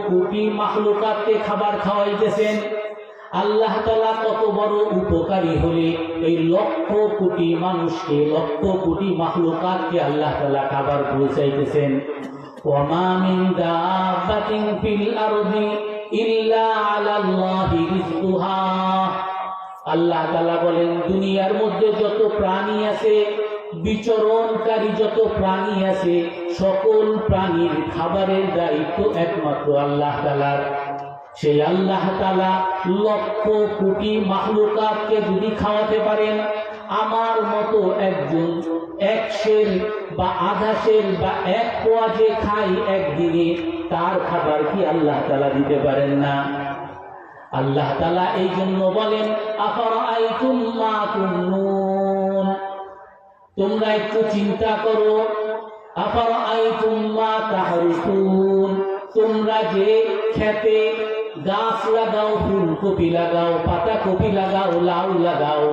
কোটি মাখলুকাতকে খাবার খাওয়াইতেছেন। আল্লাহ তাআলা কত বড় উপকারী হলে এই লক্ষ কোটি মানুষকে, লক্ষ কোটি মাখলুকাতকে আল্লাহ তাআলা খাবার পৌঁছাইতেছেন। ওয়ামা মিন দাব্বাতিন ফিল আরদি ইল্লা আলাল্লাহি রিজকুহা। আল্লাহ তাআলা বলেন, দুনিয়ার মধ্যে যত প্রাণী আছে, বিচরণকারী যত প্রাণী আছে, সকল প্রাণীর খাবারের দায়িত্ব একমাত্র আল্লাহ তাআলার। সেই আল্লাহ তাআলা লক্ষ কোটি মাখলুকাতকে যদি খাওয়াতে পারেন, আমার মতো একজন এক সের বা আধা সের বা এক পোয়া যে খাই একদিনে, তার খাবার কি আল্লাহ তাআলা দিতে পারেন না? আল্লাহ তাআলা এই জন্য বলেন, আফারাআইতুম মা তুমনুন, তোমরা একটু চিন্তা করো, আফারাআইতুম মা তাহরুসুন, তোমরা যে খেতে গাছ লাগাও, ফুলকপি লাগাও, পাতাকপি লাগাও, লাউ লাগাও,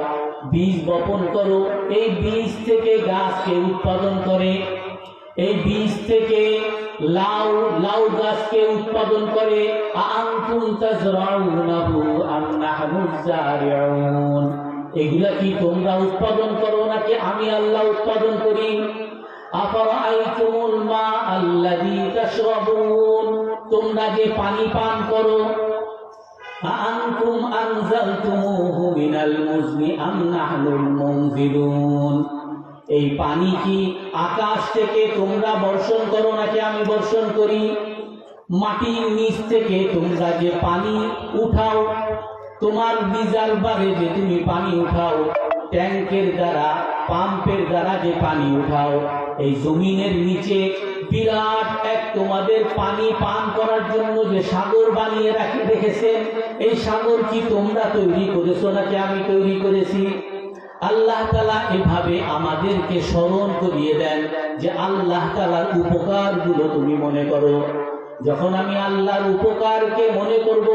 বীজ বপন করো, এই বীজ থেকে গাছকে উৎপাদন করে, এই বীজ থেকে লাউ গাছকে উৎপাদন করে। আনতুম তাজরাউনাহু আম নাহনুজ জারিউন, এগুলা কি তোমরা উৎপাদন করো নাকি আমি আল্লাহ উৎপাদন করি? আফারাআইতুমুল মা আল্লাযী তাশরাবুন, তোমরা যে পানি পান করো, আনতুম আনজালতুমুহু মিনাল মুজনি আম নাহনুল মুনজিলুন, এই পানি কি আকাশ থেকে তোমরা বর্ষণ করো নাকি আমি বর্ষণ করি? মাটির নিচ থেকে তোমরা যে পানি উঠাও, তোমার রিজার্ভারে যে তুমি পানি উঠাও, ট্যাঙ্কের দ্বারা, পাম্পের দ্বারা যে পানি উঠাও, এই জমিনের নিচে বিরাট এক তোমাদের পানি পান করার জন্য যে সাগর বানিয়ে রেখেছেন, এই সাগর কি তোমরা তৈরি করেছো নাকি আমি তৈরি করেছি? আল্লাহ তাআলা এভাবে আমাদেরকে স্মরণ করিয়ে দেন যে আল্লাহ তাআলার উপকারগুলো তুমি মনে করো। যখন আমি আল্লাহর উপকারকে মনে করব,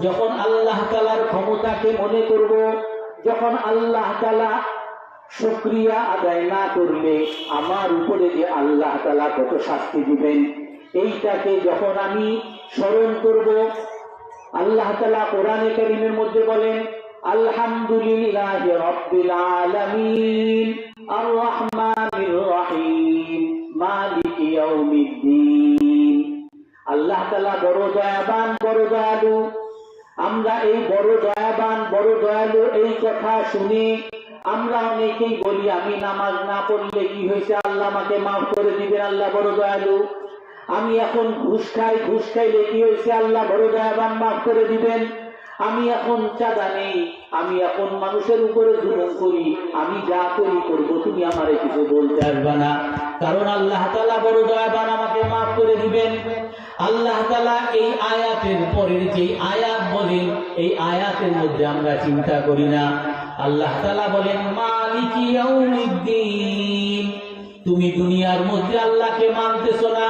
যখন আল্লাহ তাআলার ক্ষমতাকে মনে করব, যখন আল্লাহ তাআলা শুকরিয়া আদায় না করলে আমার উপরে যে আল্লাহ তাআলা কত শাস্তি দিবেন, এইটাকে যখন আমি স্মরণ করব, আল্লাহ তাআলা কোরআনে কারীমের মধ্যে বলেন, আলহামদুলিল্লাহি রাব্বিল আলামিন আর রহমানির রহিম মালিকি ইয়াউমিদ্দিন। আল্লাহ তাআলা বড় দয়াবান, বড় দয়ালু। আমরা এই বড় দয়াবান, বড় দয়ালু এই কথা শুনে আমরা অনেকেই বলি, আমি নামাজ না পড়লে কি হয়েছে, আল্লাহ আমাকে মাফ করে দিবেন, আল্লাহ বড় দয়ালু। আমি এখন ঘুষ খাইলে কি হয়েছে, আল্লাহ বড় দয়াবান, মাফ করে দিবেন। আমি এখন চাঁদা নেই, আমি এখন মানুষের উপরে জুলুম করি, আমি যা করি করবো, তুমি আমারে কিছু বলতে আসবে না, কারণ আল্লাহ তাআলা বড় দয়াবান, আমাকে মাফ করে দিবেন। আল্লাহ তাআলা এই আয়াতের পরের যে আয়াত বলেন, এই আয়াতের মধ্যে আমরা চিন্তা করি না। আল্লাহ তাআলা বলেন, মালিকি ইয়াউমিদ্দিন, তুমি দুনিয়ার মধ্যে আল্লাহকে মানতেছো না,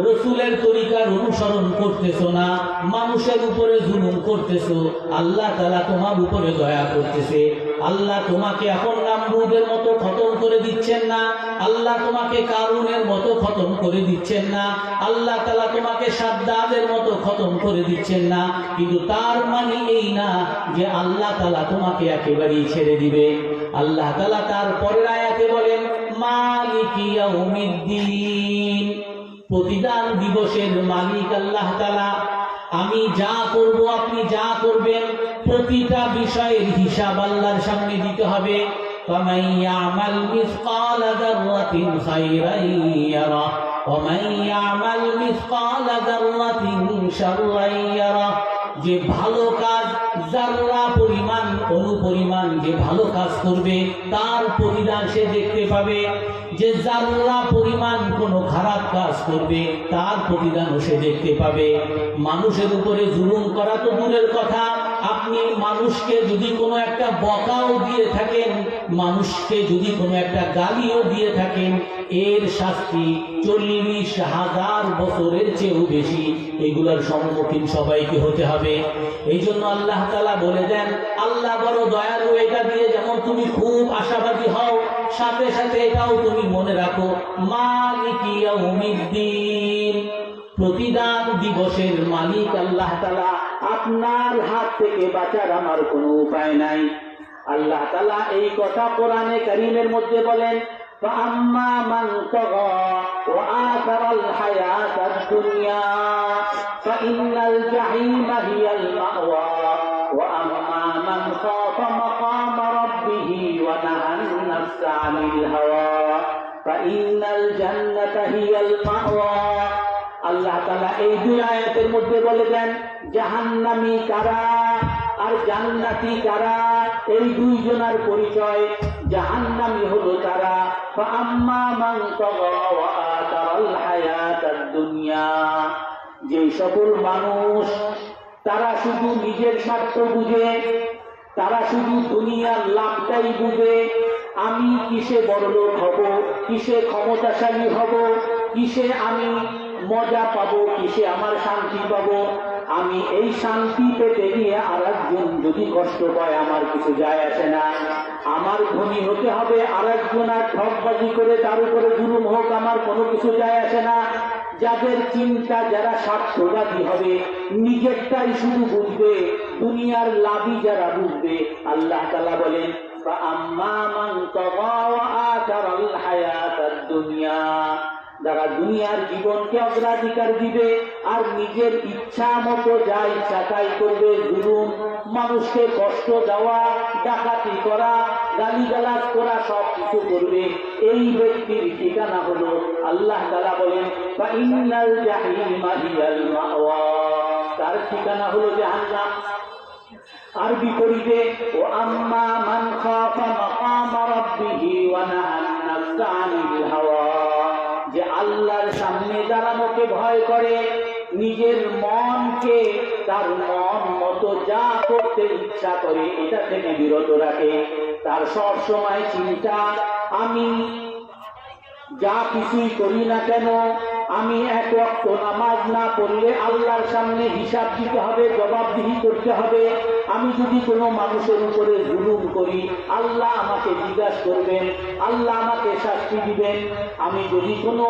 রসুলের তরিকার অনুসরণ করতেছো না, মানুষের উপরে জুলুম করতেছো, আল্লাহ তাআলা তোমার উপরে দয়া করতেছে। আল্লাহ তোমাকে এখন নামরুদের মতো খতম করে দিচ্ছেন না, আল্লাহ তোমাকে কারুনের মতো খতম করে দিচ্ছেন না, আল্লাহ তাআলা তোমাকে সাদ্দাদের মতো খতম করে দিচ্ছেন না, কিন্তু তার মানে এই না যে আল্লাহ তাআলা তোমাকে একেবারেই ছেড়ে দিবে। আল্লাহ তাআলা তার পরের আয়াতে বলেন, মালিকি ইয়াউমিদ্দিন, প্রতিদান দিবসের মালিক আল্লাহ তাআলা। আমি যা করব, আপনি যা করবেন, প্রতিটা বিষয়ের হিসাব আল্লাহর সামনে দিতে হবে। ফামান ইয়ামাল মিসকালা যাররাতিন খায়রান ইয়ারা ওয়া মান ইয়ামাল মিসকালা যাররাতিন শাররান ইয়ারা, যে ভালো কাজ যাররা পরিমাণ, অনুপরিমাণ যে ভালো কাজ করবে, তার প্রতিদান সে দেখতে পাবে। যে যাররা পরিমাণ কোনো খারাপ কাজ করবে, তার প্রতিদানও সে দেখতে পাবে। মানুষের উপরে জুলুম করা তো দূরের কথা, আপনি মানুষকে যদি কোনো একটা বকাও দিয়ে থাকেন, মানুষকে যদি কোনো একটা গালিও দিয়ে থাকেন, এর শাস্তি 40,000 বছরের চেয়েও বেশি। এগুলোর সম্মুখীন সবাইকে হতে হবে। এই জন্য আল্লাহ তাআলা বলে দেন, আল্লাহ বড় দয়ালু, এটা দিয়ে যেমন তুমি খুব আশাবাদী হও, সাথে সাথে এটাও তুমি মনে রাখো, মালিকি ইয়াউমিদ্দিন, প্রতিদান দিবসের মালিক আল্লাহ তাআলা। আপনার হাত থেকে বাঁচার আমার কোনো উপায় নাই। আল্লাহ তাআলা এই কথা কোরআনে কারীমের মধ্যে বলেন, فأما من طغى وآثر الحياة الدنيا فإن الجحيم هي المأوى وأما من خاف مقام ربه ونهى النفس عن الهوى فإن الجنة هي المأوى। আল্লাহ তাআলা এই দুই আয়াতের মধ্যে বলে দেন জাহান্নামী কারা আর জান্নাতি কারা। এই দুইজনের পরিচয়। জাহান্নামী হলো তারা ফাআম্মা মান তাগা ওয়া আতারাল হায়াতাদ দুনিয়া, যে সকল মানুষ তারা শুধু নিজের স্বার্থ বুঝে, তারা শুধু দুনিয়ার লাভটাই বুঝে। আমি কিসে বড়লোক হব, কিসে ক্ষমতাশালী হব, কিসে আমি মজা পাবো, কিসে আমার শান্তি পাবো। আমি এই শান্তি পেতে গিয়ে আর একজন যদি কষ্ট পায় আমার কিছু যায় আসে না। আমার ধনী হতে হবে, আর একজন আর ঠকবাজি করে তার উপরে জুলুম হোক, আমার কোনো কিছু যায় আসে না। যাদের চিন্তা, যারা স্বার্থবাদী হবে, নিজেরটাই শুধু বুঝবে, দুনিয়ার লাভই যারা বুঝবে, আল্লাহ তাআলা বলেন ফাআম্মা মান তাগা ওয়া আতারাল হায়াতাদ দুনিয়া, যারা দুনিয়ার জীবনকে অগ্রাধিকার দিবে আর নিজের ইচ্ছা মতো যা ইচ্ছা তাই করবে, জুলুম, মানুষকে কষ্ট দেওয়া, ডাকাতি করা, গালিগালাজ করা, সব কিছু করবে, এই ব্যক্তির ঠিকানা হলো, আল্লাহ তাআলা বলেন ফাইন্নাল জাহিমা হিয়াল মাওয়া, তার ঠিকানা হলো জাহান্নাম। আর বিপরীতে ও আম্মা মান খাফা মাকাম রাব্বিহি ওয়া নাহান নাফসা আনিল হাওয়া, যে আল্লাহর সামনে দাঁড়ানোকে ভয় করে, নিজের মনকে তার মন মতো যা করতে ইচ্ছা করে এটা থেকে বিরত রাখে। তার সব সময় চিন্তা, আমি যা কিছুই করি না কেন, আমি এক ওয়াক্ত নামাজ না পড়লে আল্লাহর সামনে হিসাব দিতে হবে, জবাবদিহি করতে হবে। আমি যদি কোনো মানুষের উপরে জুলুম করি, আল্লাহ আমাকে জিজ্ঞাসা করবেন, আল্লাহ আমাকে শাস্তি দিবেন। আমি যদি কোনো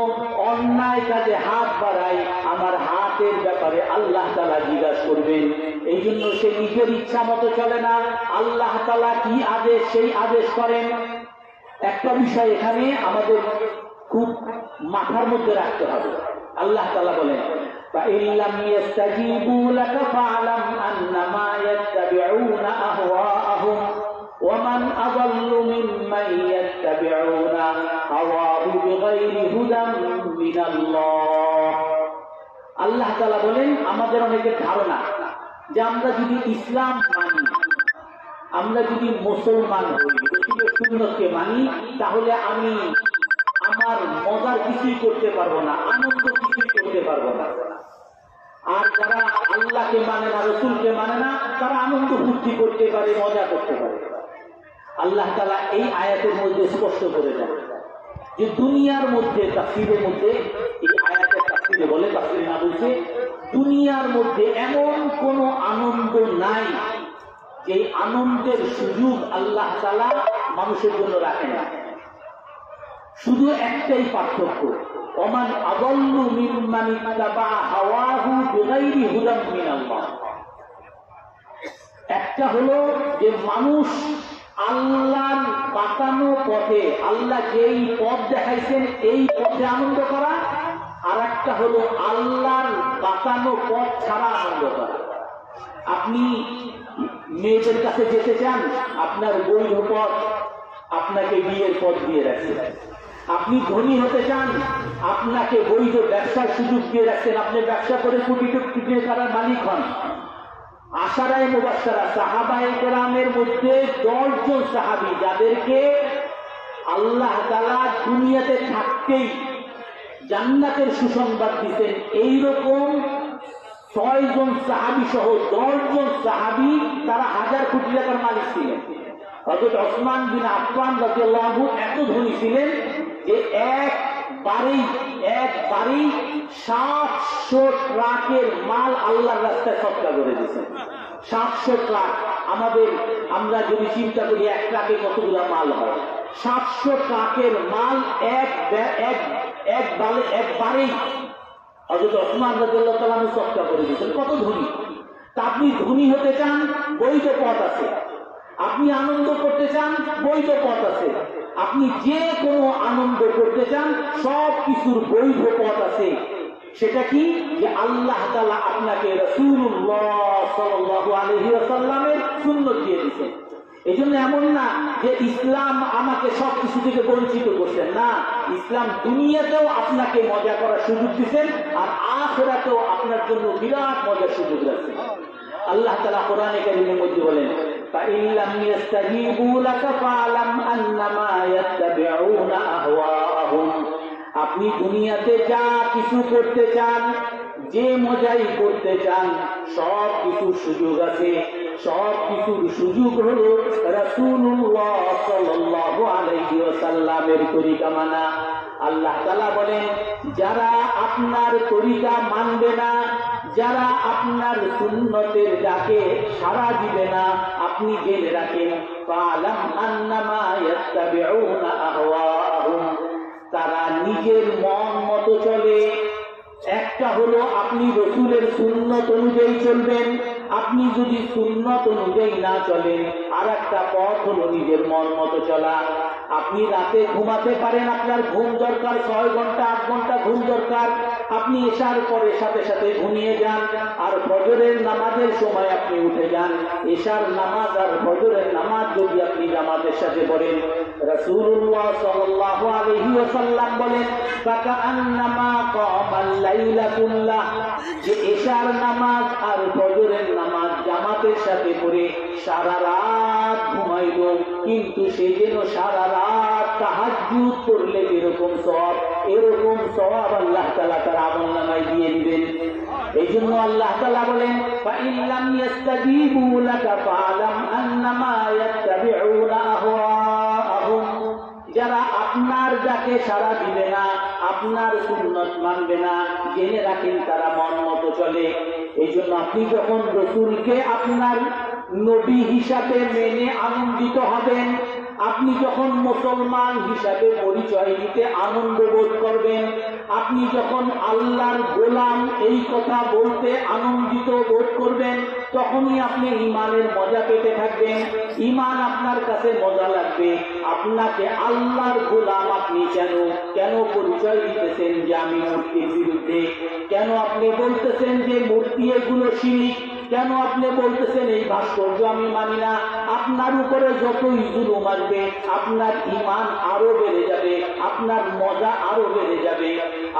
অন্যায় কাজে হাত বাড়াই, আমার হাতের ব্যাপারে আল্লাহ তাআলা জিজ্ঞাসা করবেন। এই জন্য সে নিজের ইচ্ছা মতো চলে না, আল্লাহ তাআলা কি আদেশ সেই আদেশ করেন। একটা বিষয় এখানে আমাদের খুব মাথার মধ্যে রাখতে হবে। আল্লাহ তাআলা বলেন ফাইল্লাম ইয়াস্তাজিবু লাকা ফাআলাম আন্নামা ইয়াত্তাবিউনা আহওয়াআহুম ওয়া মান আযাল্লু মিম্মান ইয়াত্তাবিউনা হাওয়াহু বিগাইরি হুদাম মিনাল্লাহ। আল্লাহ তাআলা বলেন আমাদের অনেকের ধারণা যে আমরা যদি ইসলাম মানি, আমরা যদি মুসলমান হই, রসুলের সুন্নতকে মানি, তাহলে আমি আমার মজার কিছুই করতে পারবো না, আনন্দ কিছুই করতে পারবো না। আর যারা আল্লাহকে মানে না, রসুলকে মানে না, তারা আনন্দ ফুর্তি করতে পারে, মজা করতে পারে। আল্লাহ তাআলা এই আয়াতের মধ্যে স্পষ্ট করে দেন যে দুনিয়ার মধ্যে, তাফসীরের মধ্যে এই আয়াতের তাফসীরে বলে, তাফসীরে না বলছে, দুনিয়ার মধ্যে এমন কোনো আনন্দ নাই যে আনন্দের সুযোগ আল্লাহ তাআলা মানুষের জন্য রাখেন না। শুধু একটাই পার্থক্য, ওমান আযাল্লু মিম্মান ইত্তাবা হাওয়াহু বিগাইরি হুদাম মিনাল্লাহ। একটা হলো যে মানুষ আল্লাহর বাতানো পথে, আল্লাহ যেই পথ দেখাইছেন এই পথে আনন্দ করা, আর একটা হলো আল্লাহর বাতানো পথ ছাড়া আনন্দ করা। আপনি মেয়েদের কাছে যেতে চান, আপনার বৈধ পথ আপনাকে বিয়ের পথ দিয়ে রাখছে। আপনি ধনী হতে চান, আপনাকে বৈধ ব্যবসার সুযোগ দিয়ে রাখছেন, আপনি ব্যবসা করে কোটি কোটি টাকার মালিক হন। আশারায়ে মুবাশশারা সাহাবায়ে কেরামের মধ্যে 10 জন সাহাবী যাদেরকে আল্লাহ তাআলা দুনিয়াতে থাকতেই জান্নাতের সুসংবাদ দিতেন, এইরকম 6 জন সাহাবী সহ 10 জন সাহাবী তারা হাজার কোটি টাকার মালিক ছিলেন। হযরত ওসমান বিন আফফান রাদিয়াল্লাহু আনহু এত ধনী ছিলেন যে একবারেই 700 ট্রাকের মাল আল্লাহর রাস্তায় সদকা করে দিয়েছেন। 700 ট্রাক। আমরা যদি চিন্তা করি এক ট্রাকে কতগুলো মাল হয়, 700 ট্রাকের মাল একবারেই হযরত ওসমান রাদিয়াল্লাহু তাআলা সৎকা করে দিয়েছেন, কত ধনী। তা আপনি ধনী হতে চান, বৈধ পথ আছে। আপনি আনন্দ করতে চান, বৈধ পথ আছে। আপনি যে কোনো আনন্দ করতে চান, সব কিছুর বৈধ পথ আছে। সেটা কি? যে আল্লাহ তাআলা আপনাকে রাসূলুল্লাহ সাল্লাল্লাহু আলাইহি ওয়াসাল্লামের সুন্নাত দিয়ে দিয়েছেন। এই জন্য এমন না যে ইসলাম আমাকে সব কিছু থেকে বঞ্চিত করছেন, না, ইসলাম দুনিয়াতেও আপনাকে মজা করার সুযোগ দিচ্ছেন, আর আখিরাতেও আপনার জন্য বিরাট মজার সুযোগ রাখছেন। আল্লাহ তাআলা কোরআনে কারীমের মধ্যে বলেন, فَإِن لَّمْ يَسْتَجِيبُوا لَكَ فَاعْلَمْ أَنَّمَا يَتَّبِعُونَ أَهْوَاءَهُمْ। আপনি দুনিয়াতে যা কিছু করতে চান, যে মজাই করতে চান, সব কিছুর সুযোগ আছে। সব কিছুর সুযোগ হলো রাসূলুল্লাহ সাল্লাল্লাহু আলাইহি ওয়াসাল্লামের তরিকা মানা। আল্লাহ তাআলা বলেন, যারা আপনার তরিকা মানবে না, যারা আপনার সুন্নতের ডাকে সাড়া দিবে না, আপনি জেনে রাখেন, ফালাম আন্নামা ইয়াত্তাবিউনা আহওয়াহুম, তারা নিজের মন মতো চলে। একটা হলো আপনি রাসূলের সুন্নত অনুযায়ী চলবেন, আপনি যদি সুন্নত অনুযায়ী না চলেন, আর একটা পথ হলো নিজের মন মতো চলা। আপনি রাতে ঘুমাতে পারেন, আপনার ঘুম দরকার 6 ঘন্টা 8 ঘন্টা ঘুম দরকার, আপনি এশার পরে সাথে সাথে ঘুমিয়ে যান, আর ফজরের নামাজের সময় আপনি উঠে যান। এশার নামাজ আর ফজরের নামাজ যদি আপনি জামাতের সাথে পড়েন, রাসূলুল্লাহ সাল্লাল্লাহু আলাইহি ওয়াসাল্লাম বলেন, ফাকাআন্নামা কামাল লাইলা কুল্লাহ, যে এশার নামাজ আর ফজরের নামাজ জামাতের সাথে পড়ে সারা রাত ঘুমাইল, কিন্তু সে যেন সারা রাত তাহাজ্জুদ করলে যেরকম সওয়াব, এরকম সওয়াব আল্লাহ তাআলা তার আমলনামায় দিয়ে দিবেন। এই জন্য আল্লাহ তাআলা বলেন, ফাইন লাম ইস্তাজিবু লাকা ফাআলাম আন্নামা ইয়াত্তাবিউনা আহওয়াহুম, যারা আপনার ডাকে সাড়া দিবে না, আপনার সুন্নত মানবে না, জেনে রাখেন তারা মন মতো চলে। এই জন্য আপনি যখন রাসূলকে আপনার নবী হিসাবে মেনে আনন্দিত হবেন, আপনি যখন মুসলমান হিসাবে পরিচয় দিতে আনন্দ বোধ করবেন, আপনি যখন আল্লাহর গোলাম এই কথা বলতে আনন্দিত বোধ করবেন, তখনই আপনি ঈমানের মজা পেতে থাকবেন। ঈমান আপনার কাছে মজা লাগবে। আপনাকে আল্লাহর গোলাম আপনি কেন পরিচয় দিতেছেন যে আমি মূর্তির বিরুদ্ধে? কেন আপনি বলতেছেন যে মূর্তি এগুলো শিরক? কেন আপনি বলতেছেন এই ভাস্কর্য আমি মানি না? আপনার উপরে যতই জুলুম আসবে, আপনার ঈমান আরো বেড়ে যাবে, আপনার মজা আরো বেড়ে যাবে।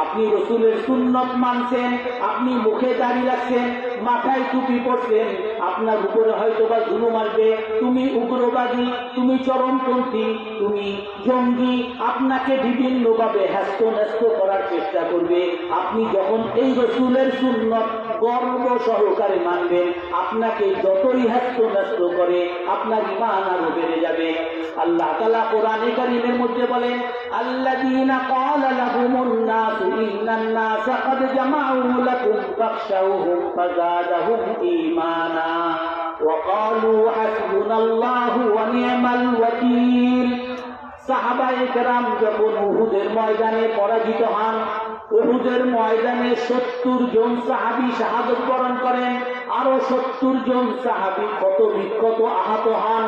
আপনি রাসূলের সুন্নত মানছেন, আপনি মুখে দাড়ি রাখছেন, মাথায় টুপি পরছেন, আপনার উপরে হয়তোবা জুলুম আসবে, তুমি উগ্রবাদী, তুমি চরমপন্থী, তুমি জঙ্গি, আপনাকে বিভিন্নভাবে হ্যাস্ত করার চেষ্টা করবে। আপনি যখন এই রাসূলের সুন্নত গর্ব সহকারে মানবেন, আপনাকে যতই হ্যাস্ত করে আপনার ঈমান আরো বেড়ে যাবে। আল্লাহ তাআলা কোরআনে কারীমের মধ্যে বলেন, আল্লাযীনা ক্বালা লাহুমুন নাস ইন্নান নাসা ক্বাদ জামাউ লাকুম ফাখশাউহুম ফাযাদাহুম ঈমানা ওয়া ক্বালু হাসবুনাল্লাহু ওয়া নি'মাল ওয়াকিল। সাহাবায়ে কেরাম যখন উহুদের ময়দানে পরাজিত হন, উহুদের ময়দানে 70 জন সাহাবী শাহাদত বরণ করেন, আরো 70 জন সাহাবী ক্ষত বিক্ষত আহত হন।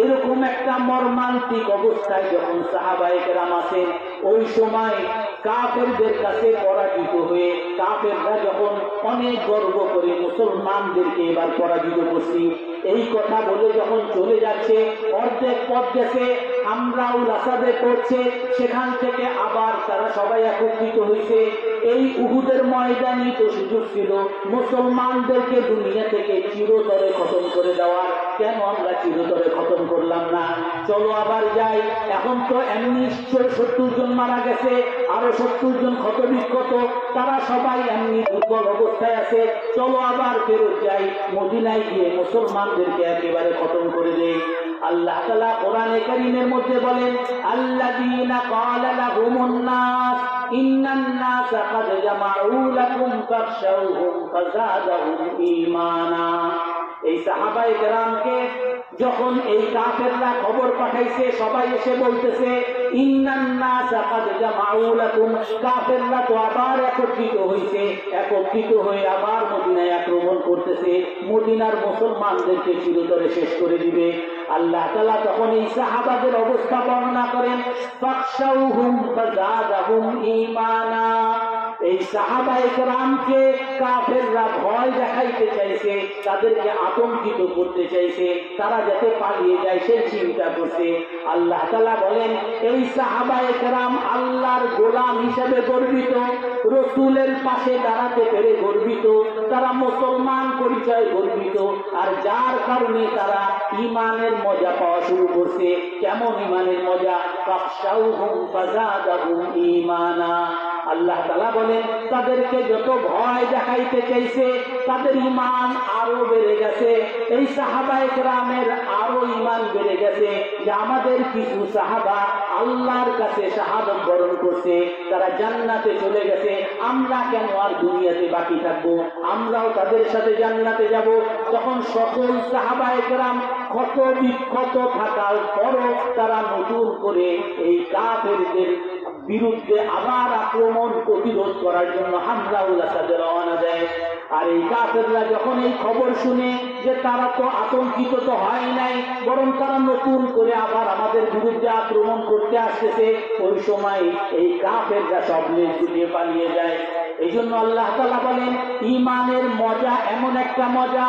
এরকম একটা মর্মান্তিক অবস্থায় যখন সাহাবায়ে কেরাম আছেন, ওই সময় কাফেরদের কাছে পরাজিত হয়ে কাফেররা যখন অনেক গর্ব করে মুসলমানদেরকে এবার পরাজিত করছি এই কথা বলে যখন চলে যাচ্ছে, অর্ধেক পথ গেছে, আমরাউল আসাদে পড়ছে, সেখান থেকে আবার তারা সবাই একত্রিত হয়েছে। এই উহুদের ময়দানই তো সুযোগ ছিল মুসলমানদেরকে দুনিয়া থেকে চিরতরে খতম করে দেওয়ার। কেন আমরা চিরতরে খতম করলাম না? চলো আবার যাই। এখন তো এমনি 70 জন মারা গেছে, আরো 70 জন ক্ষত বিক্ষত, তারা সবাই এমনি দুর্বল অবস্থায় আছে। চলো আবার ফেরত যাই, মদিনায় গিয়ে মুসলমানদেরকে একেবারে খতম করে দেই। আল্লাহ তাআলা কোরআনে কারীমের মধ্যে বলেন, আল্লাযীনা ক্বালা লাহুমুন নাস ইন্নান নাসা ক্বাদ জামাউ লাকুম ফাখশাউহুম ফাযাদাহুম ঈমানা। এই সাহাবায়ে কেরামকে যখন এই কাফেররা খবর পাঠাইছে, সবাই এসে বলতেছে ইন্নান নাসা কাদ জামাউ লাকুম, কাফেররা তো আবার একত্রিত হইছে, একত্রিত হয়ে আবার মদিনায় আক্রমণ করতেছে, মদিনার মুসলমানদেরকে চিরতরে শেষ করে দিবে। আল্লাহ তাআলা তখন এই সাহাবাদের অবস্থা বর্ণনা করেন, ফাখশাউহুম ফাযাদাহুম ঈমানা। এই সাহাবায়ে কেরামকে কাফেররা ভয় দেখাইতে চাইছে, তাদেরকে আতঙ্কিত করতে চাইছে, তারা যাতে পালিয়ে যায় সেই চিন্তা করছে। আল্লাহ তাআলা বলেন এই সাহাবায়ে কেরাম আল্লাহর গোলাম হিসেবে গর্বিত, রাসূলের পাশে দাঁড়াতে পেরে গর্বিত, তারা মুসলমান পরিচয় গর্বিত, আর যার কারণে তারা ঈমানের মজা পাওয়া শুরু করছে। কেমন ঈমানের মজা? ফাখশাউহুম ফাযাদাহুম ঈমানা। আল্লাহ তাআলা বলেন তাদেরকে যত ভয় দেখাইতে চাইছে তাদের ঈমান আরো বেড়ে গেছে। এই সাহাবায়ে কেরামের আরো ঈমান বেড়ে গেছে যে আমাদের কিছু সাহাবা আল্লাহর কাছে শাহাদাত বরণ করছে, তারা জান্নাতে চলে গেছে, আমরা কেন আর দুনিয়াতে বাকি থাকবো, আমরাও তাদের সাথে জান্নাতে যাব। তখন সকল সাহাবায়ে কেরাম ক্ষত বিক্ষত থাকার পরও তারা নতুন করে এই কাফেরদের বিরুদ্ধে আবার আক্রমণ প্রতিরোধ করার জন্য হামলাউল আসাদে রওনা দেয়। আর এই কাফেররা যখন এই খবর শুনে যে তারা তো আতঙ্কিত তো হয় নাই, বরং তারা নতুন করে আবার আমাদের বিরুদ্ধে আক্রমণ করতে আসতেছে, ওই সময় এই কাফেররা সব লেজ গুটিয়ে পালিয়ে যায়। এই জন্য আল্লাহ তাআলা বলেন ঈমানের মজা এমন একটা মজা,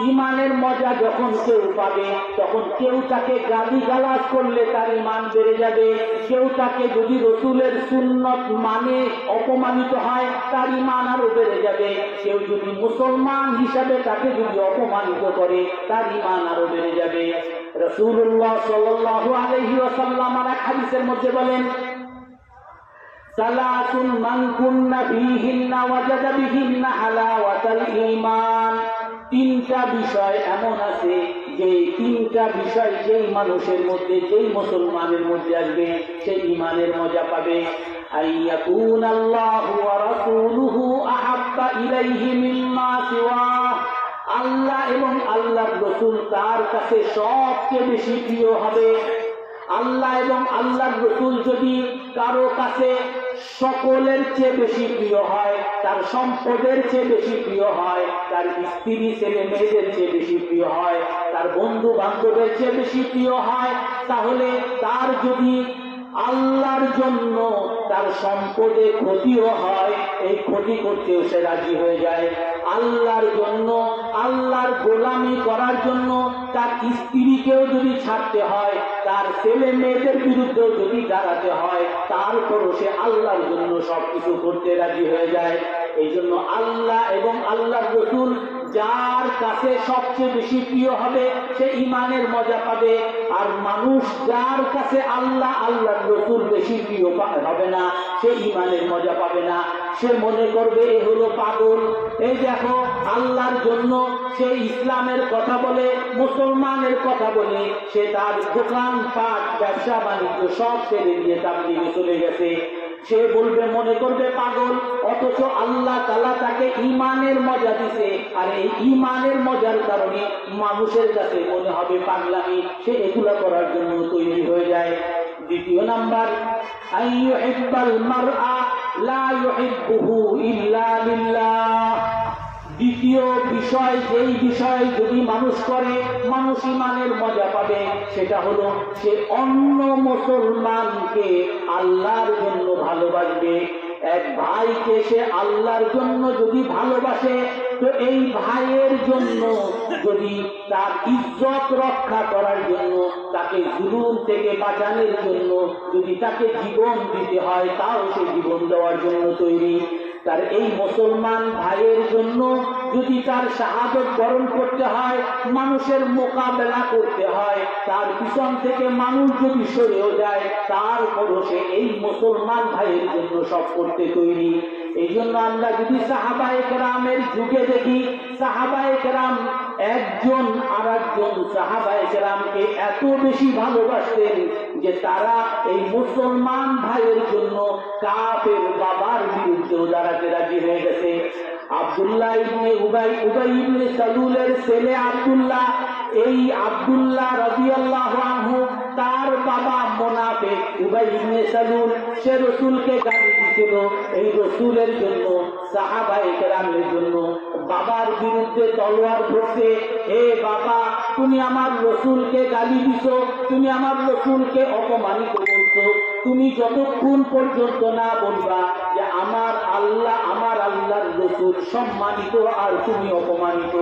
ঈমানের মজা যখন কেউ পাবে তখন কেউ তাকে গালিগালাজ করলে তার ঈমান বেড়ে যাবে, কেউ তাকে যদি রাসূলের সুন্নত মানে অপমানিত হয় তার ঈমান আরো বেড়ে যাবে, কেউ যদি মুসলমান হিসাবে তাকে যদি অপমানিত করে তার ঈমান আরো বেড়ে যাবে। রাসূলুল্লাহ সাল্লাল্লাহু আলাইহি ওয়াসাল্লাম এক হাদিসের মধ্যে বলেন সালাসুন মান কুন্না ফীহিন্না ওয়াজাদা বিহিন্না হালাওয়াতাল ঈমান। তিনটা বিষয় এমন আছে যে তিনটা বিষয় যেই মানুষের মধ্যে, যেই মুসলমানের মধ্যে আসবে সেই ঈমানের মজা পাবে। আইয়াকুনাল্লাহু ওয়া রাসূলুহু আহাব্বা ইলাইহি মিম্মা সিওয়াহ, আল্লাহ এবং আল্লাহর রাসূল তার কাছে সবচেয়ে বেশি প্রিয় হবে। আল্লাহ এবং আল্লাহর রাসূল যদি কারো কাছে সকলের চেয়ে বেশি প্রিয় হয়, তার সম্পদের চেয়ে বেশি প্রিয় হয়, তার স্ত্রী ছেলে মেয়েদের চেয়ে বেশি প্রিয় হয়, তার বন্ধু বান্ধবের চেয়ে বেশি প্রিয় হয়, তাহলে তার যদি আল্লাহর জন্য তার সম্পদে ক্ষতিও হয়, এই ক্ষতি করতেও সে রাজি হয়ে যায়। আল্লাহর জন্য, আল্লাহর গোলামি করার জন্য তার স্ত্রীকেও যদি ছাড়তে হয়, তার ছেলে মেয়েদের বিরুদ্ধেও যদি দাঁড়াতে হয়, তারপরও সে আল্লাহর জন্য সবকিছু করতে রাজি হয়ে যায়। এই জন্য আল্লাহ এবং আল্লাহর রাসূল যার কাছে সবচেয়ে বেশি প্রিয় হবে সে ঈমানের মজা পাবে। আর মানুষ যার কাছে আল্লাহ আল্লাহর রাসূল বেশি প্রিয় হবে না, সে ঈমানের মজা পাবে না। সে মনে করবে এ হলো পাগল, এই দেখো আল্লাহর জন্য সে ইসলামের কথা বলে, মুসলমানের কথা বলে, সে তার দোকান পাট ব্যবসা বাণিজ্য সব ছেড়ে দিয়ে তাবলীগে চলে গেছে। সে বলবে, মনে করবে পাগল, অথচ আল্লাহ তাআলা তাকে ঈমানের মজা দিছে, আর এই ঈমানের মজার কারণে মানুষের কাছে মনে হবে পাগলামি, সে এগুলা করার জন্য তৈরি হয়ে যায়। দ্বিতীয় নাম্বার, আইয়ুহিব্বাল মারআ লা ইউহিব্বুহু ইল্লা লিল্লাহ। দ্বিতীয় বিষয়, যেই বিষয় যদি মানুষ করে মানুষ ঈমানের মজা পাবে, সেটা হলো সে অন্য মুসলমানকে আল্লাহর জন্য ভালোবাসবে। এক ভাইকে সে আল্লাহর জন্য যদি ভালোবাসে, তো এই ভাইয়ের জন্য যদি তার ইজ্জত রক্ষা করার জন্য, তাকে জুলুম থেকে বাঁচানোর জন্য যদি তাকে জীবন দিতে হয়, তাও সে জীবন দেওয়ার জন্য তৈরি। তার এই মুসলমান ভাইয়ের জন্য যদি তার শাহাদত বরণ করতে হয়, মানুষের মোকাবেলা করতে হয়, তার পিছন থেকে মানুষ যদি সরেও যায়, তারপরও সে এই মুসলমান ভাইয়ের জন্য সব করতে তৈরি। এই জন্য আমরা যদি সাহাবায়ে কেরামের যুগে দেখি, সাহাবায়ে কেরাম একজন আর একজন সাহাবায়ে কেরামকে এত বেশি ভালোবাসতেন যে তারা এই মুসলমান ভাইয়ের জন্য কাফের বাবার বিরুদ্ধেও দাঁড়াতে রাজি হয়ে গেছে। আব্দুল্লাহ ইবনে উবাই ইবনে সালুলের ছেলে আব্দুল্লাহ, এই আব্দুল্লাহ রাদিয়াল্লাহু আনহু তার বাবা মুনাফিক উবাই ইবনে সালুল, সে রাসূলকে গালি দিছিল। এই রাসূলের জন্য, সাহাবায়ে কেরামের জন্য বাবার বিরুদ্ধে তলোয়ার ধরছে। এ বাবা, তুমি আমার রাসূলকে গালি দিছো, তুমি আমার রাসূলকে অপমানিত করছো, তুমি যতক্ষণ পর্যন্ত না বলবা যে আমার আল্লাহর রাসূল সম্মানিত আর তুমি অপমানিত,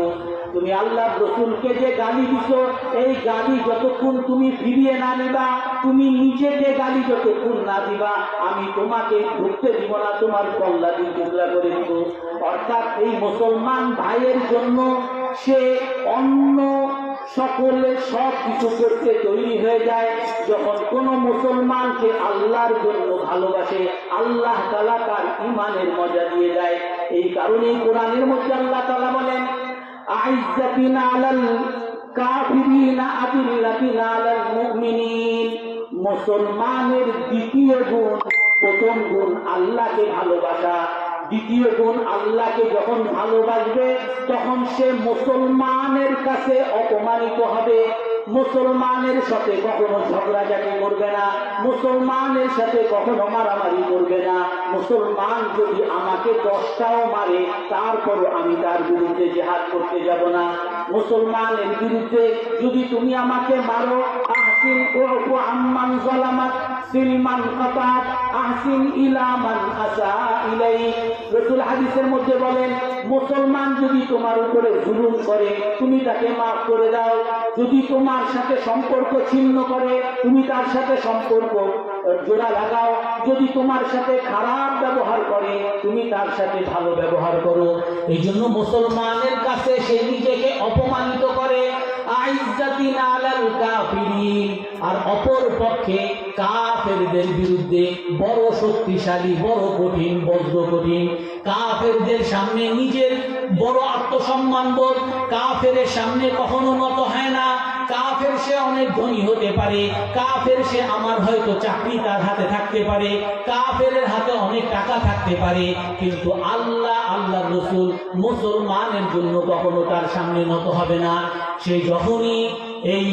তুমি আল্লাহর রাসূলকে যে গালি দিছো, এই গালি যতক্ষণ তুমি ফিরিয়ে না নিবা, তুমি নিজেকে গালি যতক্ষণ না দিবা, আমি তোমাকে ঢুকতে দিব না, তোমার কল্লা দিন টুকরা করে দিব। অর্থাৎ এই মুসলমান ভাইয়ের জন্য সে অন্য সকলে সব কিছু করতে তৈরি হয়ে যায়। যখন কোন মুসলমানকে আল্লাহর জন্য ভালোবাসে, আল্লাহ তাআলা তার ঈমানের মজা দিয়ে দেয়। এই কারণেই কোরআনের মধ্যে আল্লাহ তাআলা বলেন, আইজ্জাতিনা আলাল কাফিরিনা আদিল্লাতিনা আলাল মুমিনিন। মুসলমানের দ্বিতীয় গুণ, প্রথম গুণ আল্লাহকে ভালোবাসা, দ্বিতীয় গুণ আল্লাহকে যখন ভালোবাসবে তখন সে মুসলমানের কাছে অপমানিত হবে, মুসলমানের সাথে কখনো ঝগড়াঝাটি করবে না, মুসলমানের সাথে কখনো মারামারি করবে না। মুসলমান যদি আমাকে 10টাও মারে, তারপরও আমি তার বিরুদ্ধে জিহাদ করতে যাব না। মুসলমানের বিরুদ্ধে যদি তুমি আমাকে মারো, আহসিন উফু আম্মান যালামাত সিলমান কাতাত আহসিন ইলা মান আসা ইলাইক। রাসূল হাদিসের মধ্যে বলেন, মুসলমান যদি তোমার উপরে জুলুম করে, তুমি তাকে মাফ করে দাও। যদি তোমার সাথে সম্পর্ক ছিন্ন করে, তুমি তার সাথে সম্পর্ক জোড়া লাগাও। যদি তোমার সাথে খারাপ ব্যবহার করে, তুমি তার সাথে ভালো ব্যবহার করো। এই জন্য মুসলমানের কাছে সে নিজেকে অপমানিত করে। আইজ্জাতিনা আলাল কাফিরিন, আর অপর পক্ষে কাফেরদের বিরুদ্ধে বড় শক্তিশালী, বড় কঠিন, বজ্র কঠিন। কাফেরদের সামনে নিজের বড় আত্মসম্মান বোধ, কাফেরের সামনে কখনো নত হয় না। কাফের সে অনেক ধনী হতে পারে, কাফের সে আমার হয়তো চাকরি তার হাতে থাকতে পারে, কাফের হাতে অনেক টাকা থাকতে পারে, কিন্তু আল্লাহর রাসূল মুসলমানের জন্য কখনো তার সামনে নত হবে না। সে যখনই এই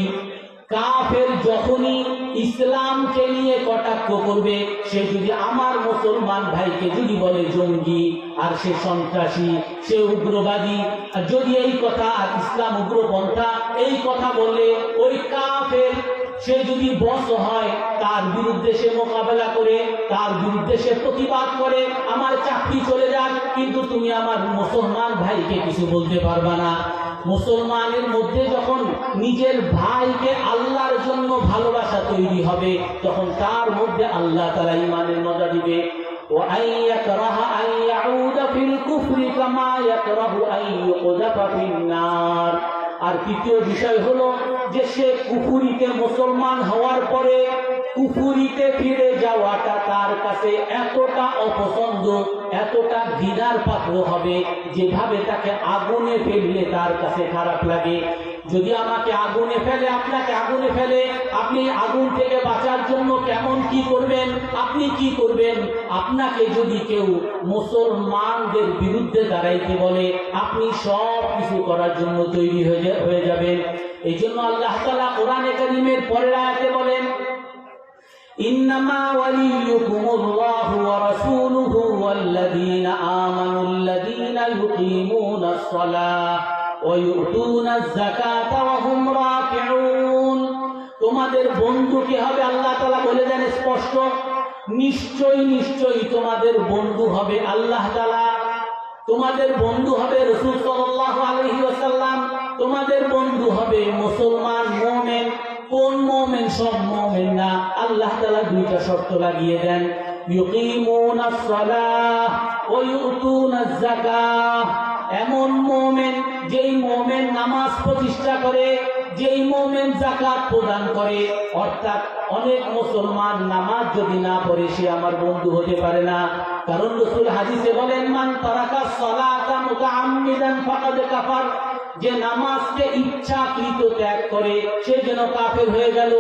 কাফের যখনই ইসলামকে নিয়ে কটাক্ষ করবে, সে যদি আমার মুসলমান ভাইকে যদি বলে জঙ্গি, আর সে সন্ত্রাসী, সে উগ্রবাদী, আর যদি এই কথা, আর ইসলাম উগ্রপন্থা এই কথা বললে, ওই কাফের সে যদি বশ হয়, তার বিরুদ্ধে সে মোকাবেলা করে, তার বিরুদ্ধে সে প্রতিবাদ করে, আমার চাকরি চলে যাক, কিন্তু তুমি আমার মুসলমান ভাইকে কিছু বলতে পারবা না। মুসলমানের মধ্যে যখন নিজের ভাইকে আল্লাহর জন্য ভালোবাসা তৈরি হবে, তখন তার মধ্যে আল্লাহ তাআলা ঈমানের মজা দিবে। وأن يكره أن يعود في الكفر كما يكره أن يقذف في النار। আর তৃতীয় বিষয় হলো যে সে কুফরিতে মুসলমান হওয়ার পরে কুফরিতে ফিরে যাওয়াটা তার কাছে এতটা অপছন্দ, এতটা ঘৃণার পাত্র হবে, যেভাবে তাকে আগুনে ফেললে তার কাছে খারাপ লাগে। যদি আমাকে আগুনে ফেলে, আপনাকে আগুনে ফেলে, আপনি আগুন থেকে বাঁচার জন্য কেমন কি করবেন? আপনি কি করবেন? আপনাকে যদি কেউ মুসলমানদের বিরুদ্ধে দাঁড়াইতে বলে, আপনি সব কিছু করার জন্য তৈরি হয়ে যাবেন। এই জন্য আল্লাহ তাআলা কোরআনে কারীমের পরের আয়াতে বলেন, ইন্নামা ওয়ালিয়ুকুমুল্লাহু ওয়া রাসূলুহু ওয়াল্লাযীনা আমানুল্লাযীনা ইউকিমুনাস সালাহ ওয়া ইউতুনাজ যাকাতা ওয়া হুম রাকিউন। তোমাদের বন্ধু কি হবে? আল্লাহ তাআলা বলে দেন স্পষ্ট, নিশ্চয়ই তোমাদের বন্ধু হবে আল্লাহ তাআলা, তোমাদের বন্ধু হবে রাসূল সাল্লাল্লাহু আলাইহি ওয়াসাল্লাম, তোমাদের বন্ধু হবে মুসলমান মুমিন। কোন মুমিন? সব মুমিন না। আল্লাহ তাআলা দুইটা শর্ত লাগিয়ে দেন, ইউকিমুনাস সালাহ ওয়া ইউতুনাজ যাকাত। এমন মুমিন যেই মুমিন নামাজ প্রতিষ্ঠা করে, যেই মুমিন যাকাত প্রদান করে। অর্থাৎ অনেক মুসলমান নামাজ যদি না পড়ে সে আমার বন্ধু হতে পারে না। কারণ রাসূল হাদিসে বলেন, মান তারাকাস সালাতা মুতাআম্মিদান ফাকাদ কাফার। যে নামাজকে ইচ্ছাকৃত ত্যাগ করে সে যেন কাফের হয়ে গেল।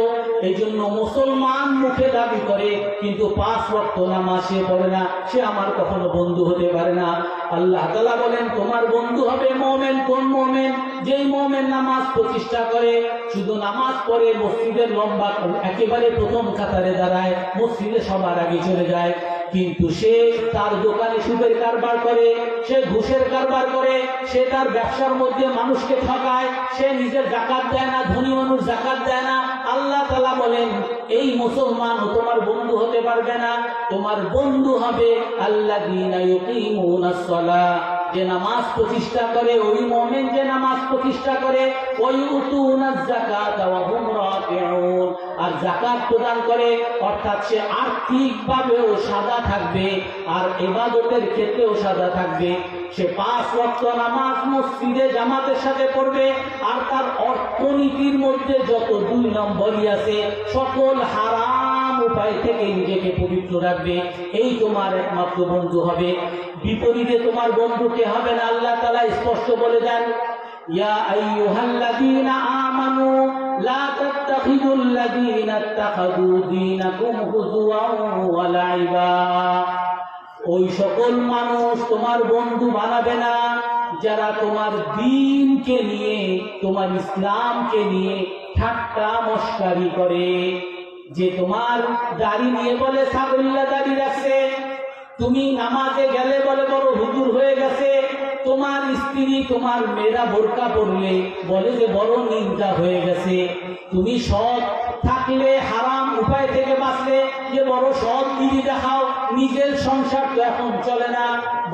এই জন্য মুসলমান মুখে দাবি করে কিন্তু 5 ওয়াক্ত নামাজ সে পড়ে না, সে আমার কখনো বন্ধু হতে পারে না। আল্লাহ তাআলা বলেন তোমার বন্ধু হবে মুমিন। কোন মুমিন? যেই মুমিন নামাজ প্রতিষ্ঠা করে, শুধু নামাজ পড়ে, মসজিদের লম্বা একেবারে প্রথম কাতারে দাঁড়ায়, মসজিদে সবার আগে চলে যায়, কিন্তু সে তার দোকানে সুদের কারবার করে, সে ঘুষের কারবার করে, সে তার ব্যবসার মধ্যে মানুষকে ঠকায়, সে নিজের যাকাত দেয় না, ধনী মানুষ যাকাত দেয় না। আল্লাহ তাআলা বলেন এই মুসলমান তোমার বন্ধু হতে পারবে না। তোমার বন্ধু হবে আল্লাযীনা ইউকিমুনাস সালাহ, যে নামাজ প্রতিষ্ঠা করে, ওই মুমিন যে নামাজ প্রতিষ্ঠা করে, ওই ইউতুনাজ যাকাত ওয়া হুম রাকিউন, আর যাকাত প্রদান করে, অর্থাৎ সে আর্থিকভাবেও সাদা থাকবে আর ইবাদতের ক্ষেত্রেও সাদা থাকবে। সে 5 ওয়াক্ত নামাজ মসজিদে জামাতের সাথে পড়বে, আর তার অর্থনীতির মধ্যে যত 2 নম্বরই আছে সকল হারাম উপায় থেকে নিজেকে পবিত্র রাখবে। এই তোমার একমাত্র বন্ধু হবে। বিপরীতে তোমার বন্ধু কে হবে না? আল্লাহ তাআলা স্পষ্ট বলে দেন, ইয়া আইয়ুহাল্লাযীনা আমানু লা তাত্তাখিযুল্লাযীনা ইত্তাখাযু দীনাকুম হুজুওয়ান ওয়া লাইবা। ওই সকল মানুষ তোমার বন্ধু বানাবে না যারা তোমার দ্বীনকে নিয়ে, তোমার ইসলামকে নিয়ে ঠাট্টা মশকারি করে। যে তোমার দাড়ি নিয়ে বলে সাবরিল্লাহ দাড়ি রাখছে, তুমি নামাজে গেলে বলে বড় হুজুর হয়ে গেছে, তোমার স্ত্রী, তোমার মেয়েরা বোরকা পরলে বলে যে বড় নিন্দা হয়ে গেছে, তুমি সৎ থাকলে হারাম উপায় থেকে বাঁচলে যে বড় সৎ দিদি দেখাও, নিজের সংসার তো এখন চলে না,